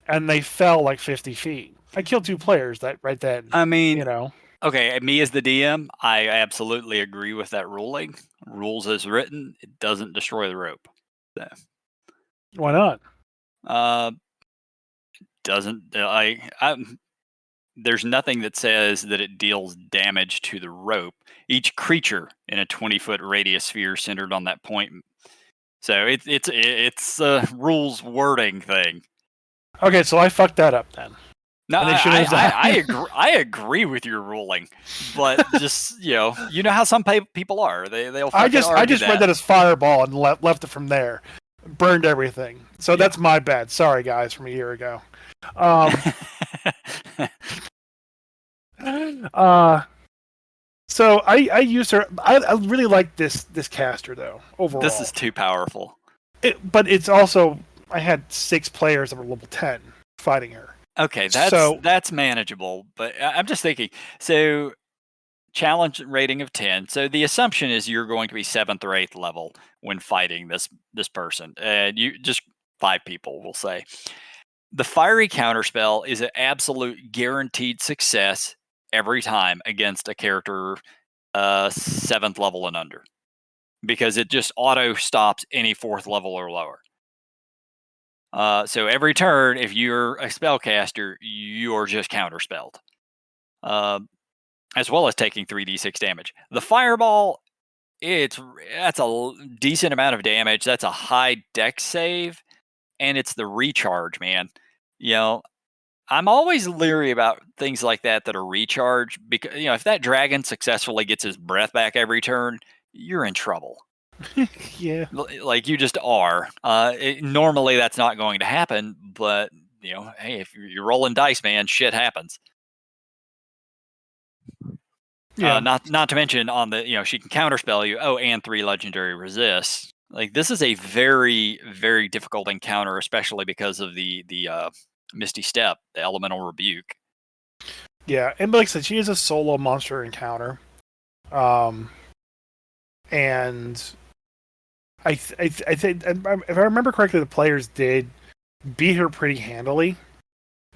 Speaker 2: and they fell like 50 feet. I killed 2 players that right then.
Speaker 1: I mean, okay, me as the DM, I absolutely agree with that ruling. Rules as written, it doesn't destroy the rope. So.
Speaker 2: Why not?
Speaker 1: Doesn't there's nothing that says that it deals damage to the rope. Each creature in a 20-foot radius sphere centered on that point. So it's a rules wording thing. Okay,
Speaker 2: so I fucked that up then.
Speaker 1: No, I agree with your ruling, but just you know how some people are. They'll.
Speaker 2: I just read that as fireball and left it from there. burned everything. So that's my bad. Sorry, guys, from a year ago. So I used her. I really like this caster though
Speaker 1: This
Speaker 2: overall.
Speaker 1: is too powerful.
Speaker 2: But it's also I had 6 players that were level 10 fighting her.
Speaker 1: Okay,
Speaker 2: So
Speaker 1: that's manageable, but I'm just thinking. So challenge rating of 10. So the assumption is you're going to be 7th or 8th level when fighting this person. You just 5 people, we'll say. The fiery counterspell is an absolute guaranteed success every time against a character 7th level and under, because it just auto stops any 4th level or lower. So every turn, if you're a spellcaster, you're just counterspelled, as well as taking 3d6 damage. The fireball, that's a decent amount of damage. That's a high dex save, and it's the recharge, man. You know, I'm always leery about things like that are recharge, because if that dragon successfully gets his breath back every turn, you're in trouble.
Speaker 2: yeah.
Speaker 1: Like you just are. Normally that's not going to happen, but hey, if you're rolling dice, man, shit happens.
Speaker 2: Yeah.
Speaker 1: Not to mention on the she can counterspell you. Oh, and 3 legendary resists. Like this is a very very difficult encounter, especially because of the Misty Step, the elemental rebuke.
Speaker 2: Yeah, and like I said, she is a solo monster encounter, and I think if I remember correctly, the players did beat her pretty handily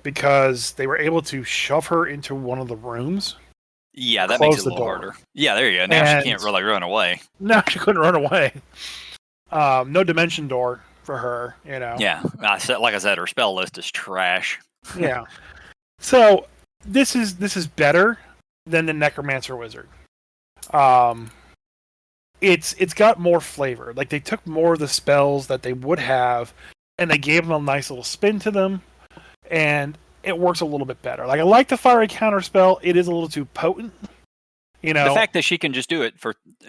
Speaker 2: because they were able to shove her into one of the rooms.
Speaker 1: Yeah, that makes
Speaker 2: Close
Speaker 1: it a
Speaker 2: the
Speaker 1: little
Speaker 2: door.
Speaker 1: harder. Yeah, there you go. Now she
Speaker 2: And
Speaker 1: can't really run away.
Speaker 2: no, she couldn't run away. No dimension door for her,
Speaker 1: Yeah, like I said, her spell list is trash.
Speaker 2: Yeah. So this is better than the Necromancer Wizard. It's got more flavor. Like they took more of the spells that they would have, and they gave them a nice little spin to them, and it works a little bit better. Like I like the fiery counter spell. It is a little too potent.
Speaker 1: The fact that she can just do it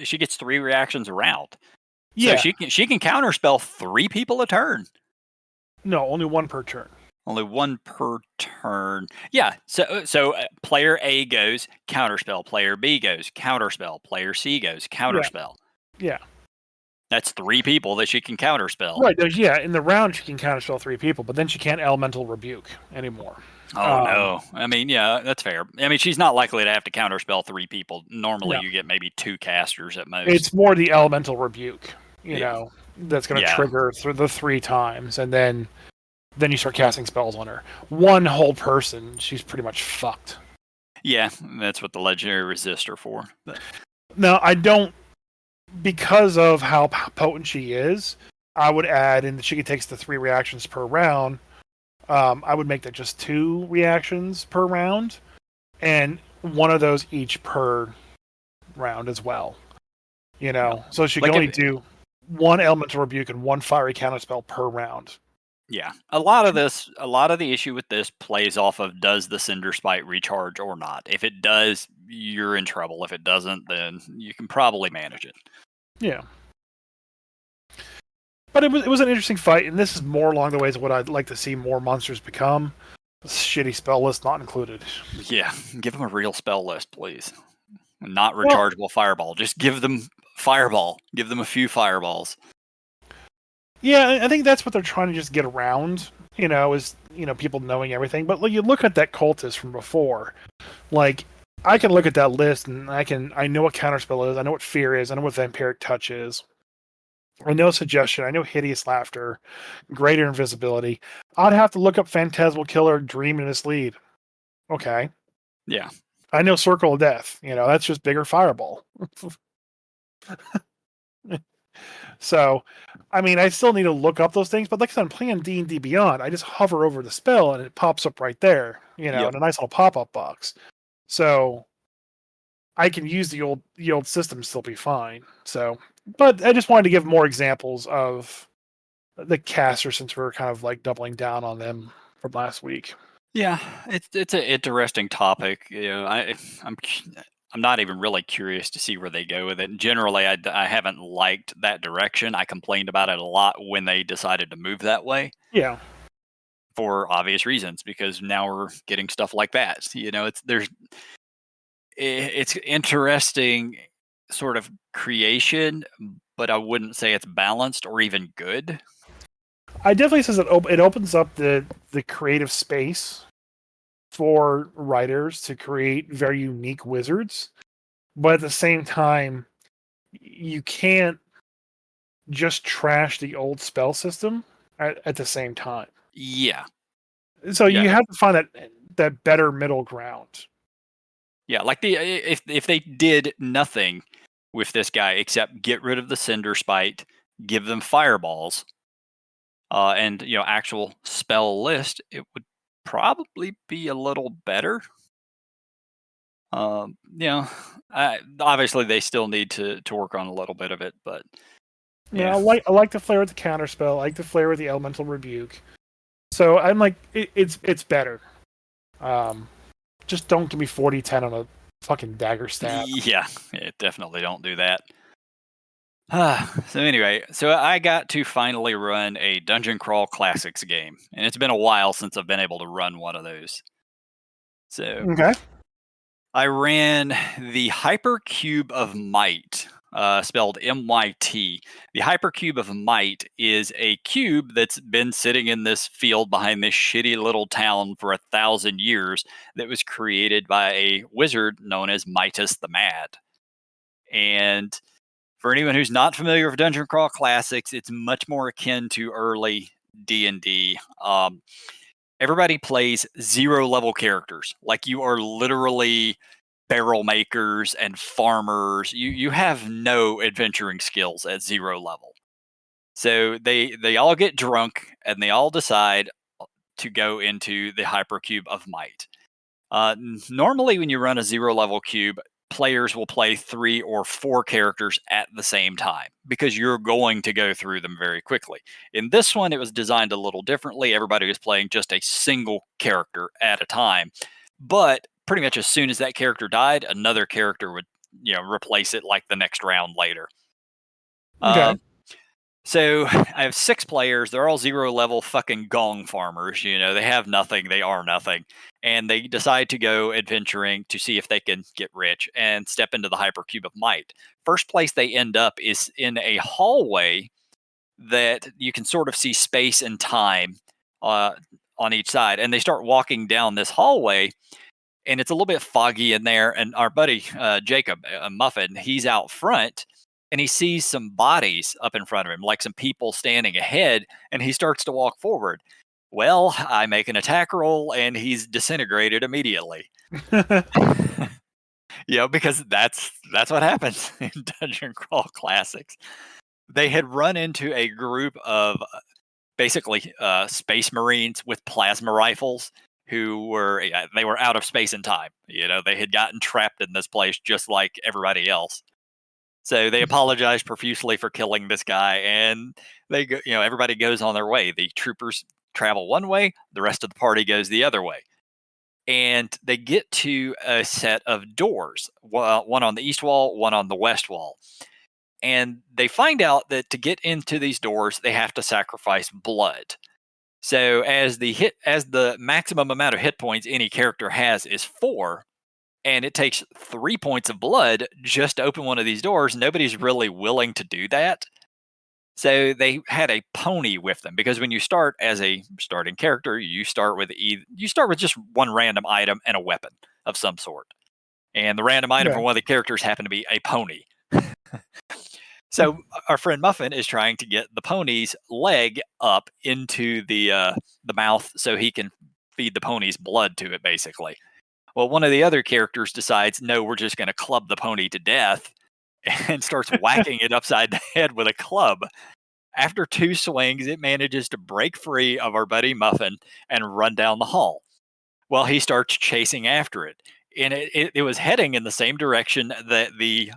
Speaker 1: she gets 3 reactions a round. So
Speaker 2: Yeah.
Speaker 1: she can counterspell 3 people a turn.
Speaker 2: No, only 1 per turn.
Speaker 1: Only 1 per turn. Yeah. So player A goes counterspell. Player B goes counterspell. Player C goes counterspell.
Speaker 2: Yeah.
Speaker 1: That's 3 people that she can counterspell.
Speaker 2: Right. Yeah. In the round, she can counterspell 3 people, but then she can't elemental rebuke anymore.
Speaker 1: Oh no! I mean, yeah, that's fair. I mean, she's not likely to have to counterspell 3 people. Normally, you get maybe 2 casters at most.
Speaker 2: It's more the elemental rebuke, that's going to
Speaker 1: Yeah.
Speaker 2: trigger through the 3 times, and then you start casting spells on her. One whole person, she's pretty much fucked.
Speaker 1: Yeah, that's what the legendary resist are for.
Speaker 2: Now, I don't, because of how potent she is, I would add in that she takes the 3 reactions per round. I would make that just 2 reactions per round, and one of those each per round as well. So she can only do 1 elemental rebuke and 1 fiery counterspell per round.
Speaker 1: Yeah, a lot of the issue with this plays off of, does the Cinder Spite recharge or not? If it does, you're in trouble. If it doesn't, then you can probably manage it.
Speaker 2: Yeah. But it was an interesting fight, and this is more along the ways of what I'd like to see more monsters become. Shitty spell list not included.
Speaker 1: Yeah, give them a real spell list, please. Not rechargeable fireball. Just give them fireball. Give them a few fireballs.
Speaker 2: Yeah, I think that's what they're trying to just get around, is, people knowing everything. But you look at that cultist from before. Like, I can look at that list and I know what counterspell is, I know what fear is, I know what vampiric touch is. I know suggestion, I know hideous laughter, greater invisibility. I'd have to look up Phantasmal Killer, Dream and Mislead. Okay.
Speaker 1: Yeah.
Speaker 2: I know Circle of Death. That's just bigger fireball. So, I mean, I still need to look up those things, but like I said, I'm playing D&D Beyond. I just hover over the spell and it pops up right there, in a nice little pop-up box. So, I can use the old system and still be fine. So, but I just wanted to give more examples of the caster since we're kind of like doubling down on them from last week.
Speaker 1: Yeah, it's an interesting topic. I'm not even really curious to see where they go with it. And generally, I haven't liked that direction. I complained about it a lot when they decided to move that way
Speaker 2: Yeah.
Speaker 1: for obvious reasons, because now we're getting stuff like that. It's interesting sort of creation, but I wouldn't say it's balanced or even good.
Speaker 2: I definitely says it opens up the creative space for writers to create very unique wizards, but at the same time, you can't just trash the old spell system at the same time.
Speaker 1: Yeah.
Speaker 2: So
Speaker 1: Yeah.
Speaker 2: you have to find that better middle ground.
Speaker 1: Yeah, like if they did nothing with this guy except get rid of the cinder spite, give them fireballs, and actual spell list, it would probably be a little better. Obviously they still need to work on a little bit of it, but
Speaker 2: Yeah,
Speaker 1: yeah,
Speaker 2: I like the flair with the counterspell. I like the flair with the elemental rebuke. So I'm like, it's better. Um, just don't give me 40-10 on a fucking dagger stab.
Speaker 1: yeah, definitely don't do that. So anyway, so I got to finally run a Dungeon Crawl Classics game, and it's been a while since I've been able to run one of those. So
Speaker 2: Okay.
Speaker 1: I ran the Hypercube of Might, spelled MYT. The Hypercube of Might is a cube that's been sitting in this field behind this shitty little town for 1,000 years that was created by a wizard known as Midas the Mad. And for anyone who's not familiar with Dungeon Crawl Classics, it's much more akin to early D&D. Everybody plays 0 level characters. Like, you are literally barrel makers and farmers. You have no adventuring skills at 0 level. So they all get drunk and they all decide to go into the Hypercube of Might. Normally, when you run a 0 level cube, players will play 3 or 4 characters at the same time because you're going to go through them very quickly. In this one, it was designed a little differently. Everybody was playing just a single character at a time, but pretty much as soon as that character died, another character would replace it like the next round later.
Speaker 2: Okay.
Speaker 1: So I have 6 players. They're all 0 level fucking gong farmers. They have nothing. They are nothing. And they decide to go adventuring to see if they can get rich and step into the Hypercube of Might. First place they end up is in a hallway that you can sort of see space and time uh, on each side. And they start walking down this hallway, and it's a little bit foggy in there. And our buddy Jacob, Muffin, he's out front, and he sees some bodies up in front of him, like some people standing ahead, and he starts to walk forward. Well, I make an attack roll, and he's disintegrated immediately. Because that's what happens in Dungeon Crawl Classics. They had run into a group of basically space marines with plasma rifles who were they were out of space and time. They had gotten trapped in this place just like everybody else. So they apologized profusely for killing this guy, and they go, everybody goes on their way. The troopers travel one way, the rest of the party goes the other way. And they get to a set of doors, one on the east wall, one on the west wall. And they find out that to get into these doors, they have to sacrifice blood. So as the maximum amount of hit points any character has is 4, and it takes 3 points of blood just to open one of these doors, nobody's really willing to do that. So they had a pony with them, because when you start as a starting character, you start with just one random item and a weapon of some sort. And the random item for
Speaker 2: Yeah.
Speaker 1: one of the characters happened to be a pony. So our friend Muffin is trying to get the pony's leg up into the mouth so he can feed the pony's blood to it, basically. Well, one of the other characters decides, no, we're just going to club the pony to death, and starts whacking it upside the head with a club. After 2 swings, it manages to break free of our buddy Muffin and run down the hall. Well, he starts chasing after it, and it was heading in the same direction that the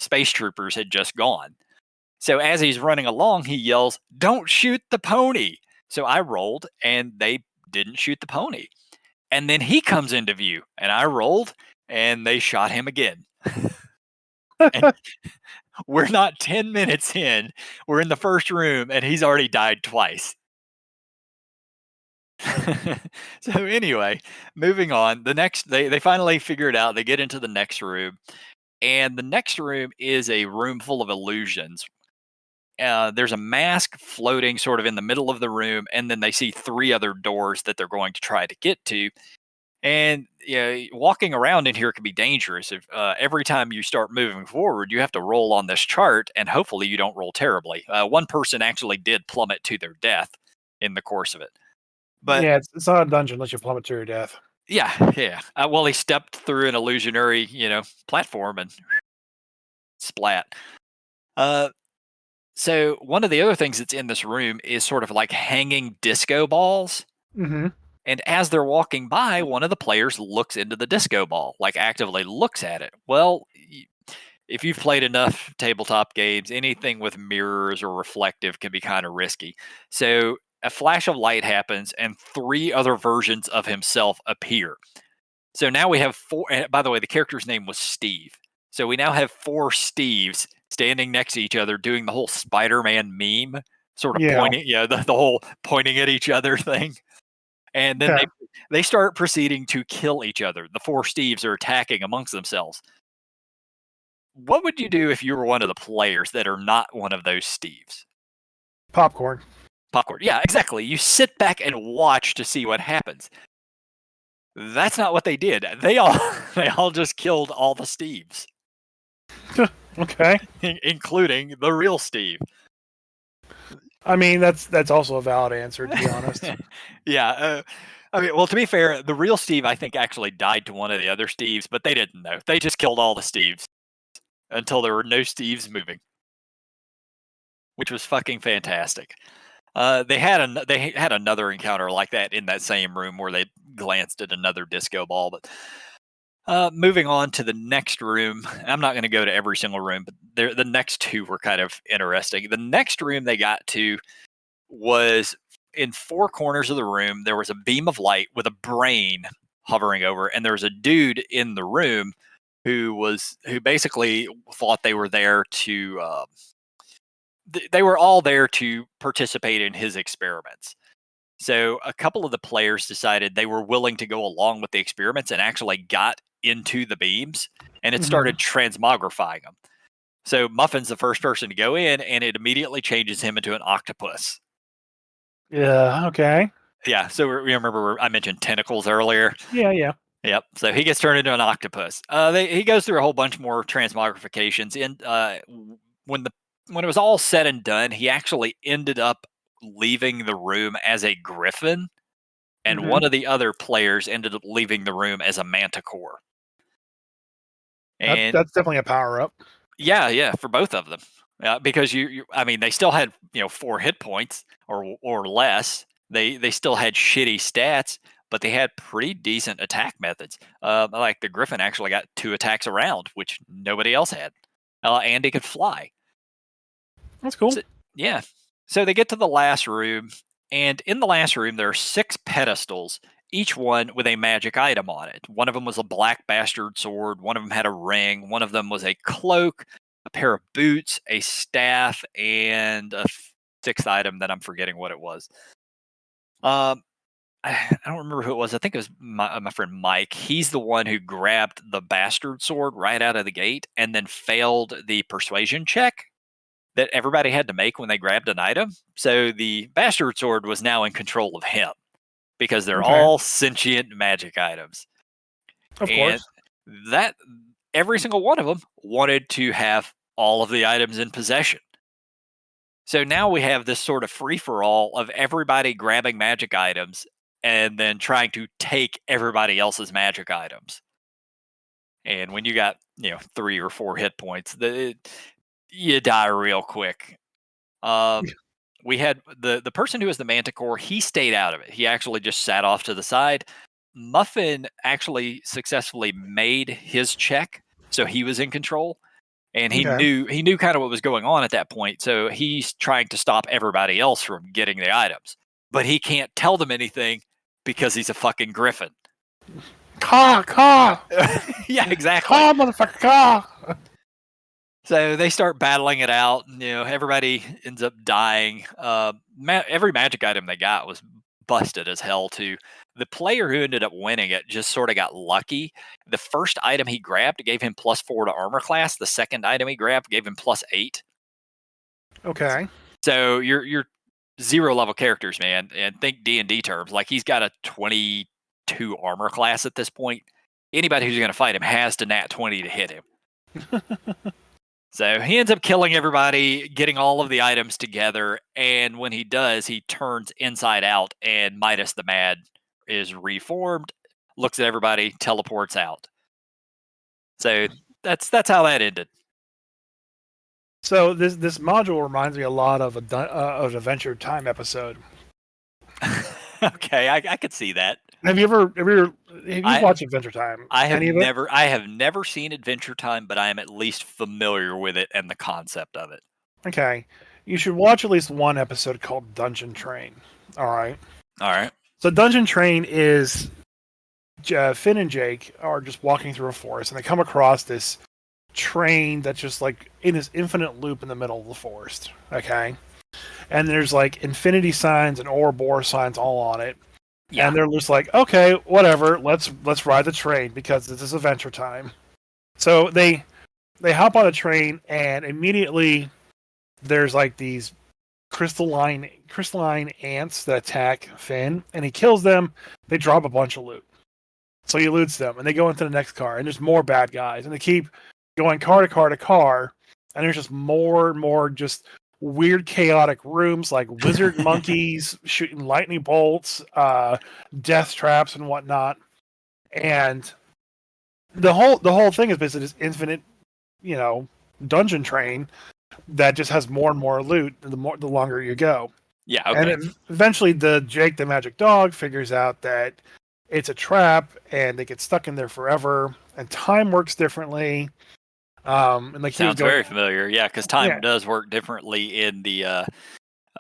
Speaker 1: space troopers had just gone. So as he's running along, he yells, "Don't shoot the pony!" So I rolled, and they didn't shoot the pony. And then he comes into view, and I rolled, and they shot him again. And we're not 10 minutes in. We're in the first room, and he's already died twice. So anyway, moving on. The next, they finally figure it out. They get into the next room, and the next room is a room full of illusions. There's a mask floating sort of in the middle of the room, and then they see 3 other doors that they're going to try to get to. And walking around in here can be dangerous. If every time you start moving forward, you have to roll on this chart, and hopefully you don't roll terribly. One person actually did plummet to their death in the course of it. But
Speaker 2: yeah, it's not a dungeon unless you plummet to your death.
Speaker 1: yeah. Well, he stepped through an illusionary, platform and splat. So one of the other things that's in this room is sort of like hanging disco balls.
Speaker 2: Mm-hmm.
Speaker 1: And as they're walking by, one of the players looks into the disco ball, like actively looks at it. Well, if you've played enough tabletop games, anything with mirrors or reflective can be kind of risky. So a flash of light happens, and 3 other versions of himself appear. So now we have 4. And by the way, the character's name was Steve. So we now have 4 Steves standing next to each other doing the whole Spider-Man meme, sort of
Speaker 2: Yeah.
Speaker 1: pointing, the whole pointing at each other thing. And then
Speaker 2: Okay.
Speaker 1: they start proceeding to kill each other. The 4 Steves are attacking amongst themselves. What would you do if you were one of the players that are not one of those Steves?
Speaker 2: Popcorn.
Speaker 1: Popcorn. Yeah, exactly. You sit back and watch to see what happens. That's not what they did. They all just killed all the Steves.
Speaker 2: Okay.
Speaker 1: Including the real Steve.
Speaker 2: I mean, that's also a valid answer, to be honest.
Speaker 1: Yeah. Well, to be fair, the real Steve, I think, actually died to one of the other Steves, but they didn't know. They just killed all the Steves until there were no Steves moving, which was fucking fantastic. They had another encounter like that in that same room where they glanced at another disco ball. But moving on to the next room, I'm not going to go to every single room, but the next 2 were kind of interesting. The next room they got to was in 4 corners of the room. There was a beam of light with a brain hovering over, and there was a dude in the room who basically thought they were there to. They were all there to participate in his experiments. So a couple of the players decided they were willing to go along with the experiments and actually got into the beams, and it started transmogrifying them. So Muffin's the first person to go in, and it immediately changes him into an octopus.
Speaker 2: Yeah. Okay.
Speaker 1: Yeah. So remember I mentioned tentacles earlier.
Speaker 2: Yeah.
Speaker 1: Yep. So he gets turned into an octopus. He goes through a whole bunch more transmogrifications, and when it was all said and done, he actually ended up leaving the room as a griffin, and one of the other players ended up leaving the room as a manticore. And
Speaker 2: That's definitely a power up.
Speaker 1: yeah, for both of them, because they still had 4 hit points or less. They still had shitty stats, but they had pretty decent attack methods. Like the griffin actually got 2 attacks around, which nobody else had, and he could fly.
Speaker 2: That's cool.
Speaker 1: So, yeah. So they get to the last room, and in the last room, there are 6 pedestals, each one with a magic item on it. One of them was a black bastard sword. One of them had a ring. One of them was a cloak, a pair of boots, a staff, and a 6th item that I'm forgetting what it was. I don't remember who it was. I think it was my friend Mike. He's the one who grabbed the bastard sword right out of the gate and then failed the persuasion check that everybody had to make when they grabbed an item. So the bastard sword was now in control of him because they're all sentient magic items.
Speaker 2: Of
Speaker 1: and
Speaker 2: course.
Speaker 1: that every single one of them wanted to have all of the items in possession. So now we have this sort of free for all of everybody grabbing magic items and then trying to take everybody else's magic items. And when you got 3 or 4 hit points, you die real quick. We had the person who was the manticore. He stayed out of it. He actually just sat off to the side. Muffin actually successfully made his check, so he was in control, and he knew kind of what was going on at that point. So he's trying to stop everybody else from getting the items, but he can't tell them anything because he's a fucking griffin.
Speaker 2: Caw!
Speaker 1: Yeah, exactly.
Speaker 2: Caw, motherfucker, caw!
Speaker 1: So they start battling it out. Everybody ends up dying. Every magic item they got was busted as hell too. The player who ended up winning it just sort of got lucky. The first item he grabbed gave him +4 to armor class. The second item he grabbed gave him +8.
Speaker 2: Okay.
Speaker 1: So you're 0 level characters, man, and think D&D terms. Like he's got a 22 armor class at this point. Anybody who's going to fight him has to nat 20 to hit him. So he ends up killing everybody, getting all of the items together, and when he does, he turns inside out, and Midas the Mad is reformed, looks at everybody, teleports out. So that's how that ended.
Speaker 2: So this module reminds me a lot of an Adventure Time episode.
Speaker 1: Okay, I could see that.
Speaker 2: Have you watched Adventure Time?
Speaker 1: I have never seen Adventure Time, but I am at least familiar with it and the concept of it.
Speaker 2: Okay, you should watch at least one episode called Dungeon Train. All right. So Dungeon Train is Finn and Jake are just walking through a forest, and they come across this train that's just like in this infinite loop in the middle of the forest. Okay, and there's like infinity signs and Ouroboros signs all on it. Yeah. And they're just like, okay, whatever, let's ride the train because this is Adventure Time. So they hop on a train, and immediately there's like these crystalline ants that attack Finn, and he kills them. They drop a bunch of loot. So he loots them, and they go into the next car, and there's more bad guys, and they keep going car to car to car, and there's just more and more just weird chaotic rooms like wizard monkeys shooting lightning bolts, death traps and whatnot. And the whole thing is basically this infinite, dungeon train that just has more and more loot the longer you go.
Speaker 1: Yeah, okay.
Speaker 2: And eventually Jake the Magic Dog figures out that it's a trap and they get stuck in there forever, and time works differently. And like
Speaker 1: sounds very familiar, yeah, because time does work differently in the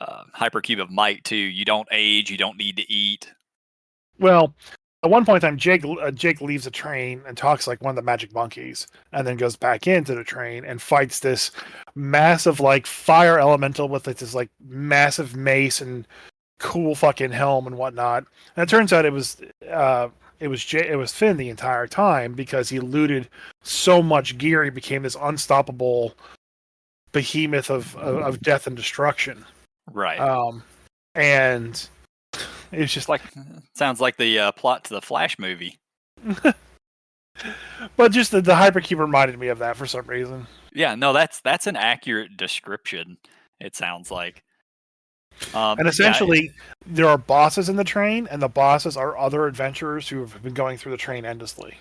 Speaker 1: Hypercube of Might too. You don't age, you don't need to eat.
Speaker 2: Well, at one point in time, Jake leaves the train and talks like one of the magic monkeys, and then goes back into the train and fights this massive like fire elemental with this like massive mace and cool fucking helm and whatnot. And it turns out it was Finn the entire time, because he looted so much gear, he became this unstoppable behemoth of death and destruction.
Speaker 1: Right.
Speaker 2: And it's just
Speaker 1: like sounds like the plot to the Flash movie.
Speaker 2: But just the Hypercube reminded me of that for some reason.
Speaker 1: Yeah, no, that's an accurate description. It sounds like.
Speaker 2: And essentially, there are bosses in the train, and the bosses are other adventurers who have been going through the train endlessly.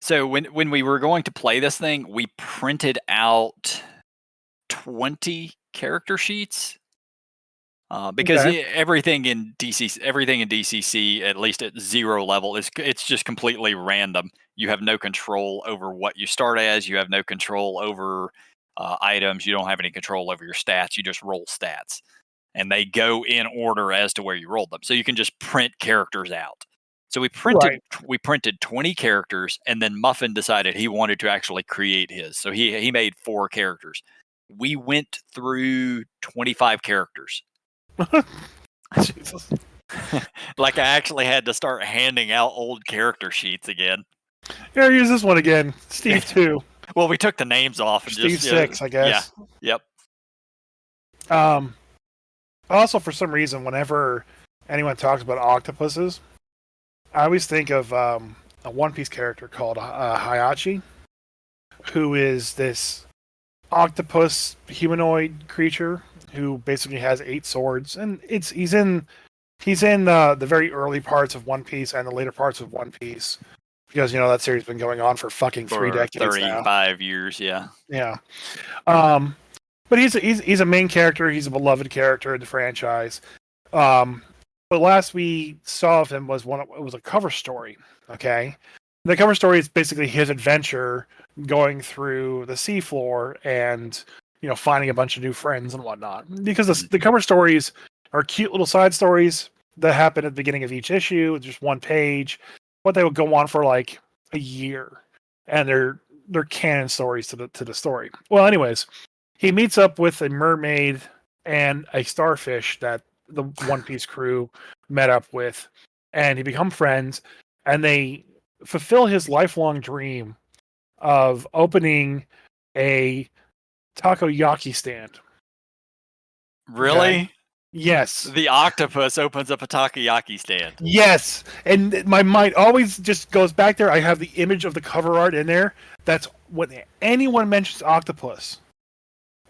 Speaker 1: So when we were going to play this thing, we printed out 20 character sheets because everything in DCC, at least at 0 level, it's just completely random. You have no control over what you start as. You have no control over items. You don't have any control over your stats. You just roll stats. And they go in order as to where you rolled them. So you can just print characters out. So we printed 20 characters, and then Muffin decided he wanted to actually create his. So he made 4 characters. We went through 25 characters.
Speaker 2: Jesus.
Speaker 1: Like I actually had to start handing out old character sheets again.
Speaker 2: Here, use this one again. Steve 2.
Speaker 1: Well, we took the names off. And
Speaker 2: Steve 6, I guess.
Speaker 1: Yeah. Yep.
Speaker 2: Also, for some reason, whenever anyone talks about octopuses, I always think of a One Piece character called Hayachi, who is this octopus humanoid creature who basically has 8 swords, and he's in the very early parts of One Piece and the later parts of One Piece, because that series has been going on for fucking 3 decades
Speaker 1: 35 years, yeah.
Speaker 2: Yeah. But he's a main character. He's a beloved character in the franchise. But last we saw of him was a cover story. Okay, the cover story is basically his adventure going through the seafloor and finding a bunch of new friends and whatnot. Because the cover stories are cute little side stories that happen at the beginning of each issue. It's just one page, but they would go on for like a year, and they're canon stories to the story. Well, anyways, he meets up with a mermaid and a starfish that the One Piece crew met up with, and he become friends, and they fulfill his lifelong dream of opening a takoyaki stand.
Speaker 1: Really?
Speaker 2: Okay? Yes.
Speaker 1: The octopus opens up a takoyaki stand.
Speaker 2: Yes. And my mind always just goes back there. I have the image of the cover art in there. That's when anyone mentions octopus,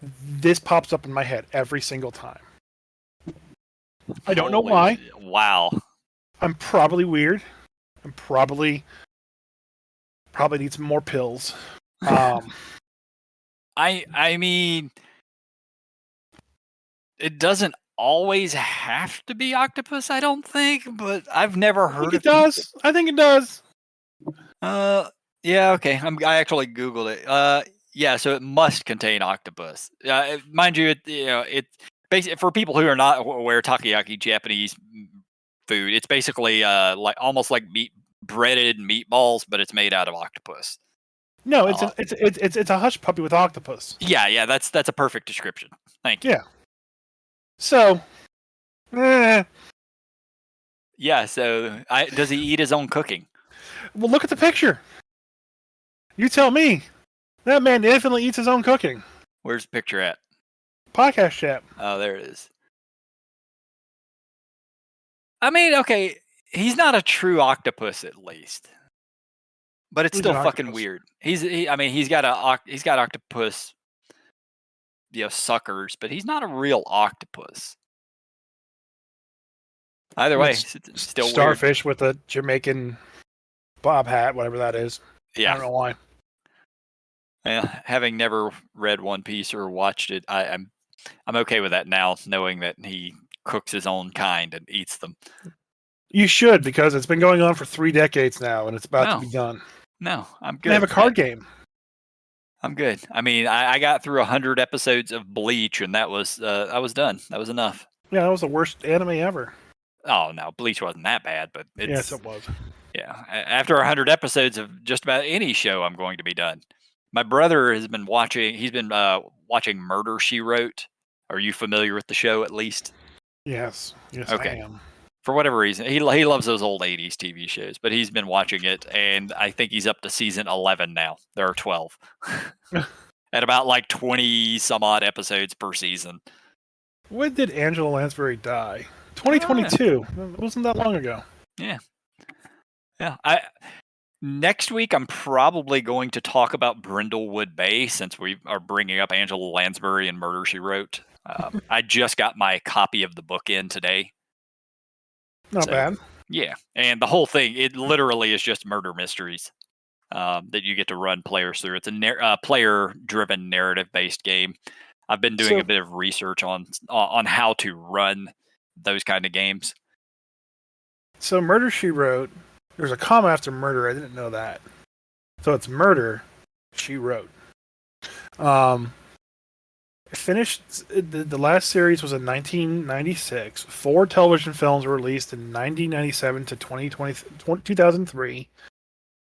Speaker 2: this pops up in my head every single time. I don't know why.
Speaker 1: Wow.
Speaker 2: I'm probably weird. I'm probably need some more pills.
Speaker 1: I mean, it doesn't always have to be octopus, I don't think, but I've never heard
Speaker 2: it does. I think it does.
Speaker 1: Yeah, okay. I actually Googled it. Yeah, so it must contain octopus. Mind you, it's basically for people who are not aware, takoyaki, Japanese food. It's basically like almost like breaded meatballs, but it's made out of octopus.
Speaker 2: No, it's a hush puppy with octopus.
Speaker 1: Yeah, that's a perfect description. Thank you.
Speaker 2: Yeah. So,
Speaker 1: yeah. So, does he eat his own cooking?
Speaker 2: Well, look at the picture. You tell me. That man definitely eats his own cooking.
Speaker 1: Where's the picture at?
Speaker 2: Podcast chat.
Speaker 1: Oh, there it is. I mean, okay, he's not a true octopus, at least, but it's still fucking weird. He's got octopus, suckers, but he's not a real octopus. Either way, it's still
Speaker 2: starfish
Speaker 1: weird.
Speaker 2: With a Jamaican bob hat, whatever that is.
Speaker 1: Yeah,
Speaker 2: I don't know why.
Speaker 1: Yeah, having never read One Piece or watched it, I'm okay with that now, knowing that he cooks his own kind and eats them.
Speaker 2: You should, because it's been going on for 3 decades now, and it's about to be done.
Speaker 1: No, I'm good.
Speaker 2: They have a card game.
Speaker 1: I'm good. I mean, I got through 100 episodes of Bleach, and I was done. That was enough.
Speaker 2: Yeah, that was the worst anime ever.
Speaker 1: Oh no, Bleach wasn't that bad, but
Speaker 2: yes, it was.
Speaker 1: Yeah, after 100 episodes of just about any show, I'm going to be done. My brother has been watching. He's been watching Murder, She Wrote. Are you familiar with the show at least?
Speaker 2: Yes.
Speaker 1: Okay.
Speaker 2: I am.
Speaker 1: For whatever reason, he loves those old 80s TV shows, but he's been watching it, and I think he's up to season 11 now. There are 12. At about like 20 some odd episodes per season.
Speaker 2: When did Angela Lansbury die? 2022. It wasn't that long ago.
Speaker 1: Yeah. Yeah. Next week, I'm probably going to talk about Brindlewood Bay, since we are bringing up Angela Lansbury and Murder, She Wrote. I just got my copy of the book in today.
Speaker 2: Not bad.
Speaker 1: Yeah, and the whole thing, it literally is just murder mysteries that you get to run players through. It's a player-driven, narrative-based game. I've been doing a bit of research on how to run those kind of games.
Speaker 2: So Murder, She Wrote, there's a comma after murder. I didn't know that. So it's Murder, She Wrote. Finished the last series was in 1996. 4 television films were released in 1997 to 2003.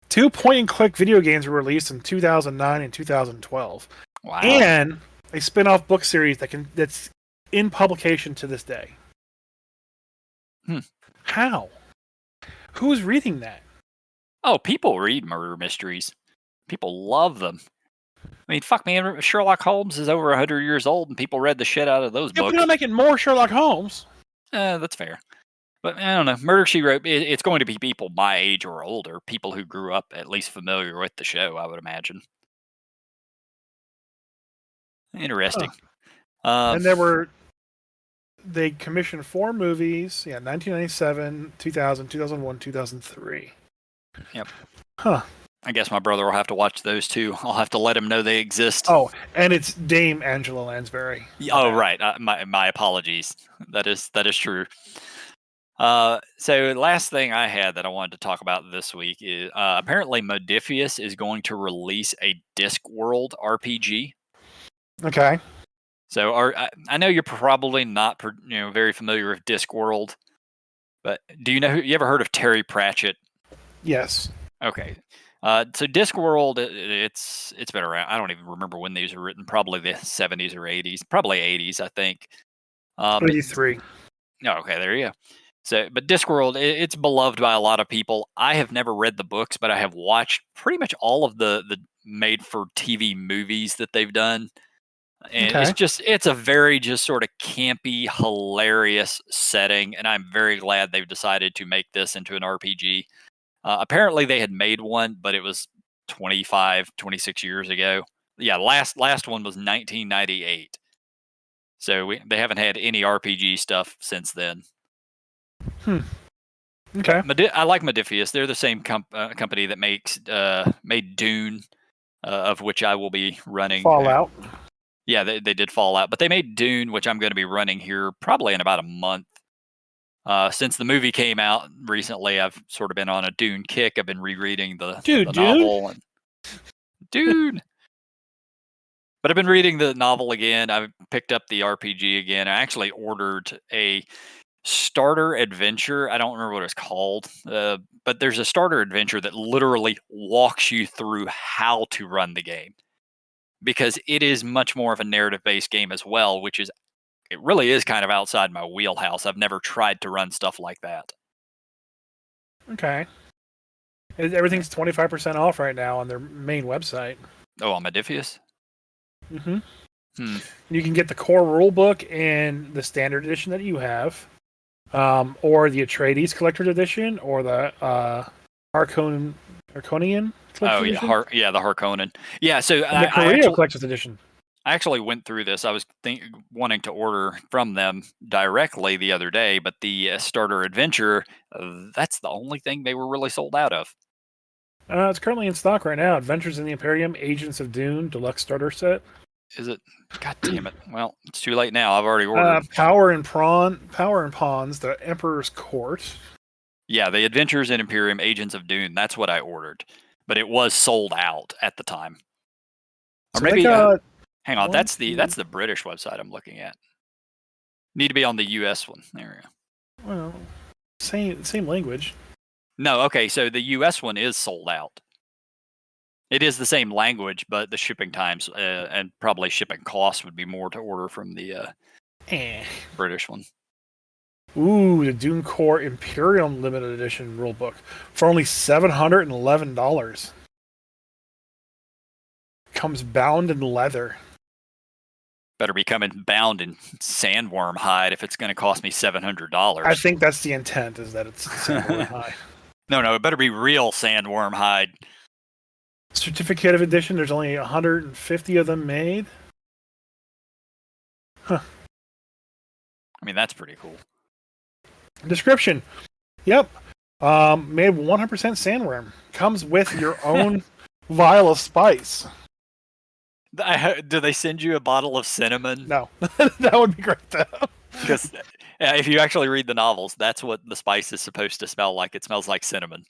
Speaker 2: 2 point-and-click video games were released in 2009 and 2012.
Speaker 1: Wow!
Speaker 2: And a spin-off book series that's in publication to this day. How? Who's reading that?
Speaker 1: Oh, people read murder mysteries. People love them. I mean, fuck, man, Sherlock Holmes is over 100 years old, and people read the shit out of those books.
Speaker 2: We're not making more Sherlock Holmes.
Speaker 1: That's fair. But I don't know. Murder, She Wrote, it's going to be people my age or older, people who grew up at least familiar with the show, I would imagine. Interesting.
Speaker 2: And they commissioned 4 movies, 1997, 2000, 2001, 2003.
Speaker 1: Yep.
Speaker 2: Huh.
Speaker 1: I guess my brother will have to watch those too. I'll have to let him know they exist.
Speaker 2: Oh, and it's Dame Angela Lansbury.
Speaker 1: Oh, right. My apologies. That is true. So last thing I had that I wanted to talk about this week is apparently Modifius is going to release a Discworld RPG.
Speaker 2: Okay.
Speaker 1: So I know you're probably not very familiar with Discworld, but do you know you ever heard of Terry Pratchett?
Speaker 2: Yes.
Speaker 1: Okay. So Discworld, it's been around. I don't even remember when these were written. Probably the 70s or 80s. Probably 80s, I think. But
Speaker 2: 83.
Speaker 1: okay, there you go. So, but Discworld, it's beloved by a lot of people. I have never read the books, but I have watched pretty much all of the made for TV movies that they've done. And
Speaker 2: Okay.
Speaker 1: it's a very just sort of campy, hilarious setting. And I'm very glad they've decided to make this into an RPG. Apparently they had made one, but it was 25, 26 years ago. Yeah, last one was 1998. So they haven't had any RPG stuff since then.
Speaker 2: Okay.
Speaker 1: But I like Modifius. They're the same company that makes made Dune, of which I will be running.
Speaker 2: Fallout.
Speaker 1: Yeah, they did Fallout, but they made Dune, which I'm going to be running here probably in about a month. Since the movie came out recently, I've sort of been on a Dune kick. I've been rereading the novel and Dune. But I've been reading the novel again. I've picked up the RPG again. I actually ordered a starter adventure. I don't remember what it's called, but there's a starter adventure that literally walks you through how to run the game, because it is much more of a narrative based game as well, which is it really is kind of outside my wheelhouse. I've never tried to run stuff like that.
Speaker 2: Okay. Everything's 25% off right now on their main website.
Speaker 1: Oh, on Modifius?
Speaker 2: Mm-hmm. You can get the core rulebook and the standard edition that you have, or the Atreides collector's edition, or the Harkonian collector's edition.
Speaker 1: The Harkonnen. Yeah, so
Speaker 2: and the Korea collector's edition.
Speaker 1: I actually went through this. I was wanting to order from them directly the other day, but the starter adventure, that's the only thing they were really sold out of.
Speaker 2: It's currently in stock right now. Adventures in the Imperium, Agents of Dune, deluxe starter set.
Speaker 1: Is it? God damn it! Well, it's too late now. I've already ordered.
Speaker 2: Power and Pawns, the Emperor's Court.
Speaker 1: Yeah, the Adventures in Imperium, Agents of Dune. That's what I ordered, but it was sold out at the time. Or
Speaker 2: So
Speaker 1: maybe hang on. That's the British website I'm looking at. Need to be on the U.S. one. There we
Speaker 2: go. Well, same language.
Speaker 1: No, okay. So the U.S. one is sold out. It is the same language, but the shipping times and probably shipping costs would be more to order from the British one.
Speaker 2: Ooh, the Dune Core Imperium Limited Edition rulebook for only $711. Comes bound in leather.
Speaker 1: Better be coming bound in sandworm hide if it's going to cost me $700.
Speaker 2: I think that's the intent, is that it's sandworm hide.
Speaker 1: No, it better be real sandworm hide.
Speaker 2: Certificate of edition, there's only 150 of them made. Huh.
Speaker 1: I mean, that's pretty cool.
Speaker 2: Description. Yep. Made 100% sandworm. Comes with your own vial of spice.
Speaker 1: Do they send you a bottle of cinnamon?
Speaker 2: No. That would be great, though.
Speaker 1: Because if you actually read the novels, that's what the spice is supposed to smell like. It smells like cinnamon.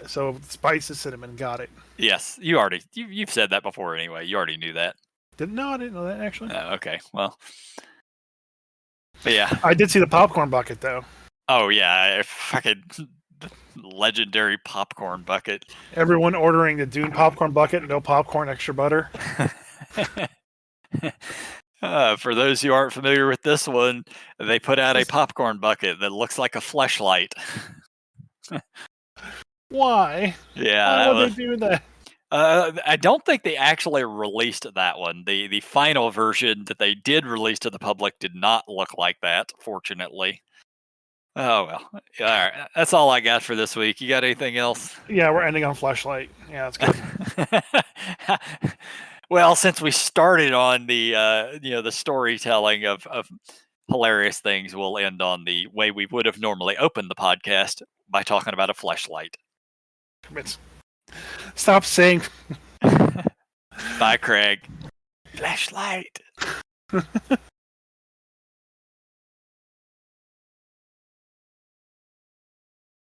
Speaker 2: So spice is cinnamon. Got it.
Speaker 1: Yes, you've said that before anyway. You already knew that.
Speaker 2: I didn't know that actually.
Speaker 1: Okay, well, but yeah,
Speaker 2: I did see the popcorn bucket though.
Speaker 1: Oh yeah, fucking legendary popcorn bucket.
Speaker 2: Everyone ordering the Dune popcorn bucket, no popcorn, extra butter.
Speaker 1: For those who aren't familiar with this one, they put out a popcorn bucket that looks like a fleshlight.
Speaker 2: Why?
Speaker 1: Yeah.
Speaker 2: Why would they do that?
Speaker 1: I don't think they actually released that one. The final version that they did release to the public did not look like that, fortunately. Oh, well. All right. That's all I got for this week. You got anything else?
Speaker 2: Yeah, we're ending on fleshlight. Yeah, that's good.
Speaker 1: Well, since we started on the the storytelling of hilarious things, we'll end on the way we would have normally opened the podcast by talking about a fleshlight.
Speaker 2: Stop saying.
Speaker 1: Bye, Cr'aig. Fleshlight.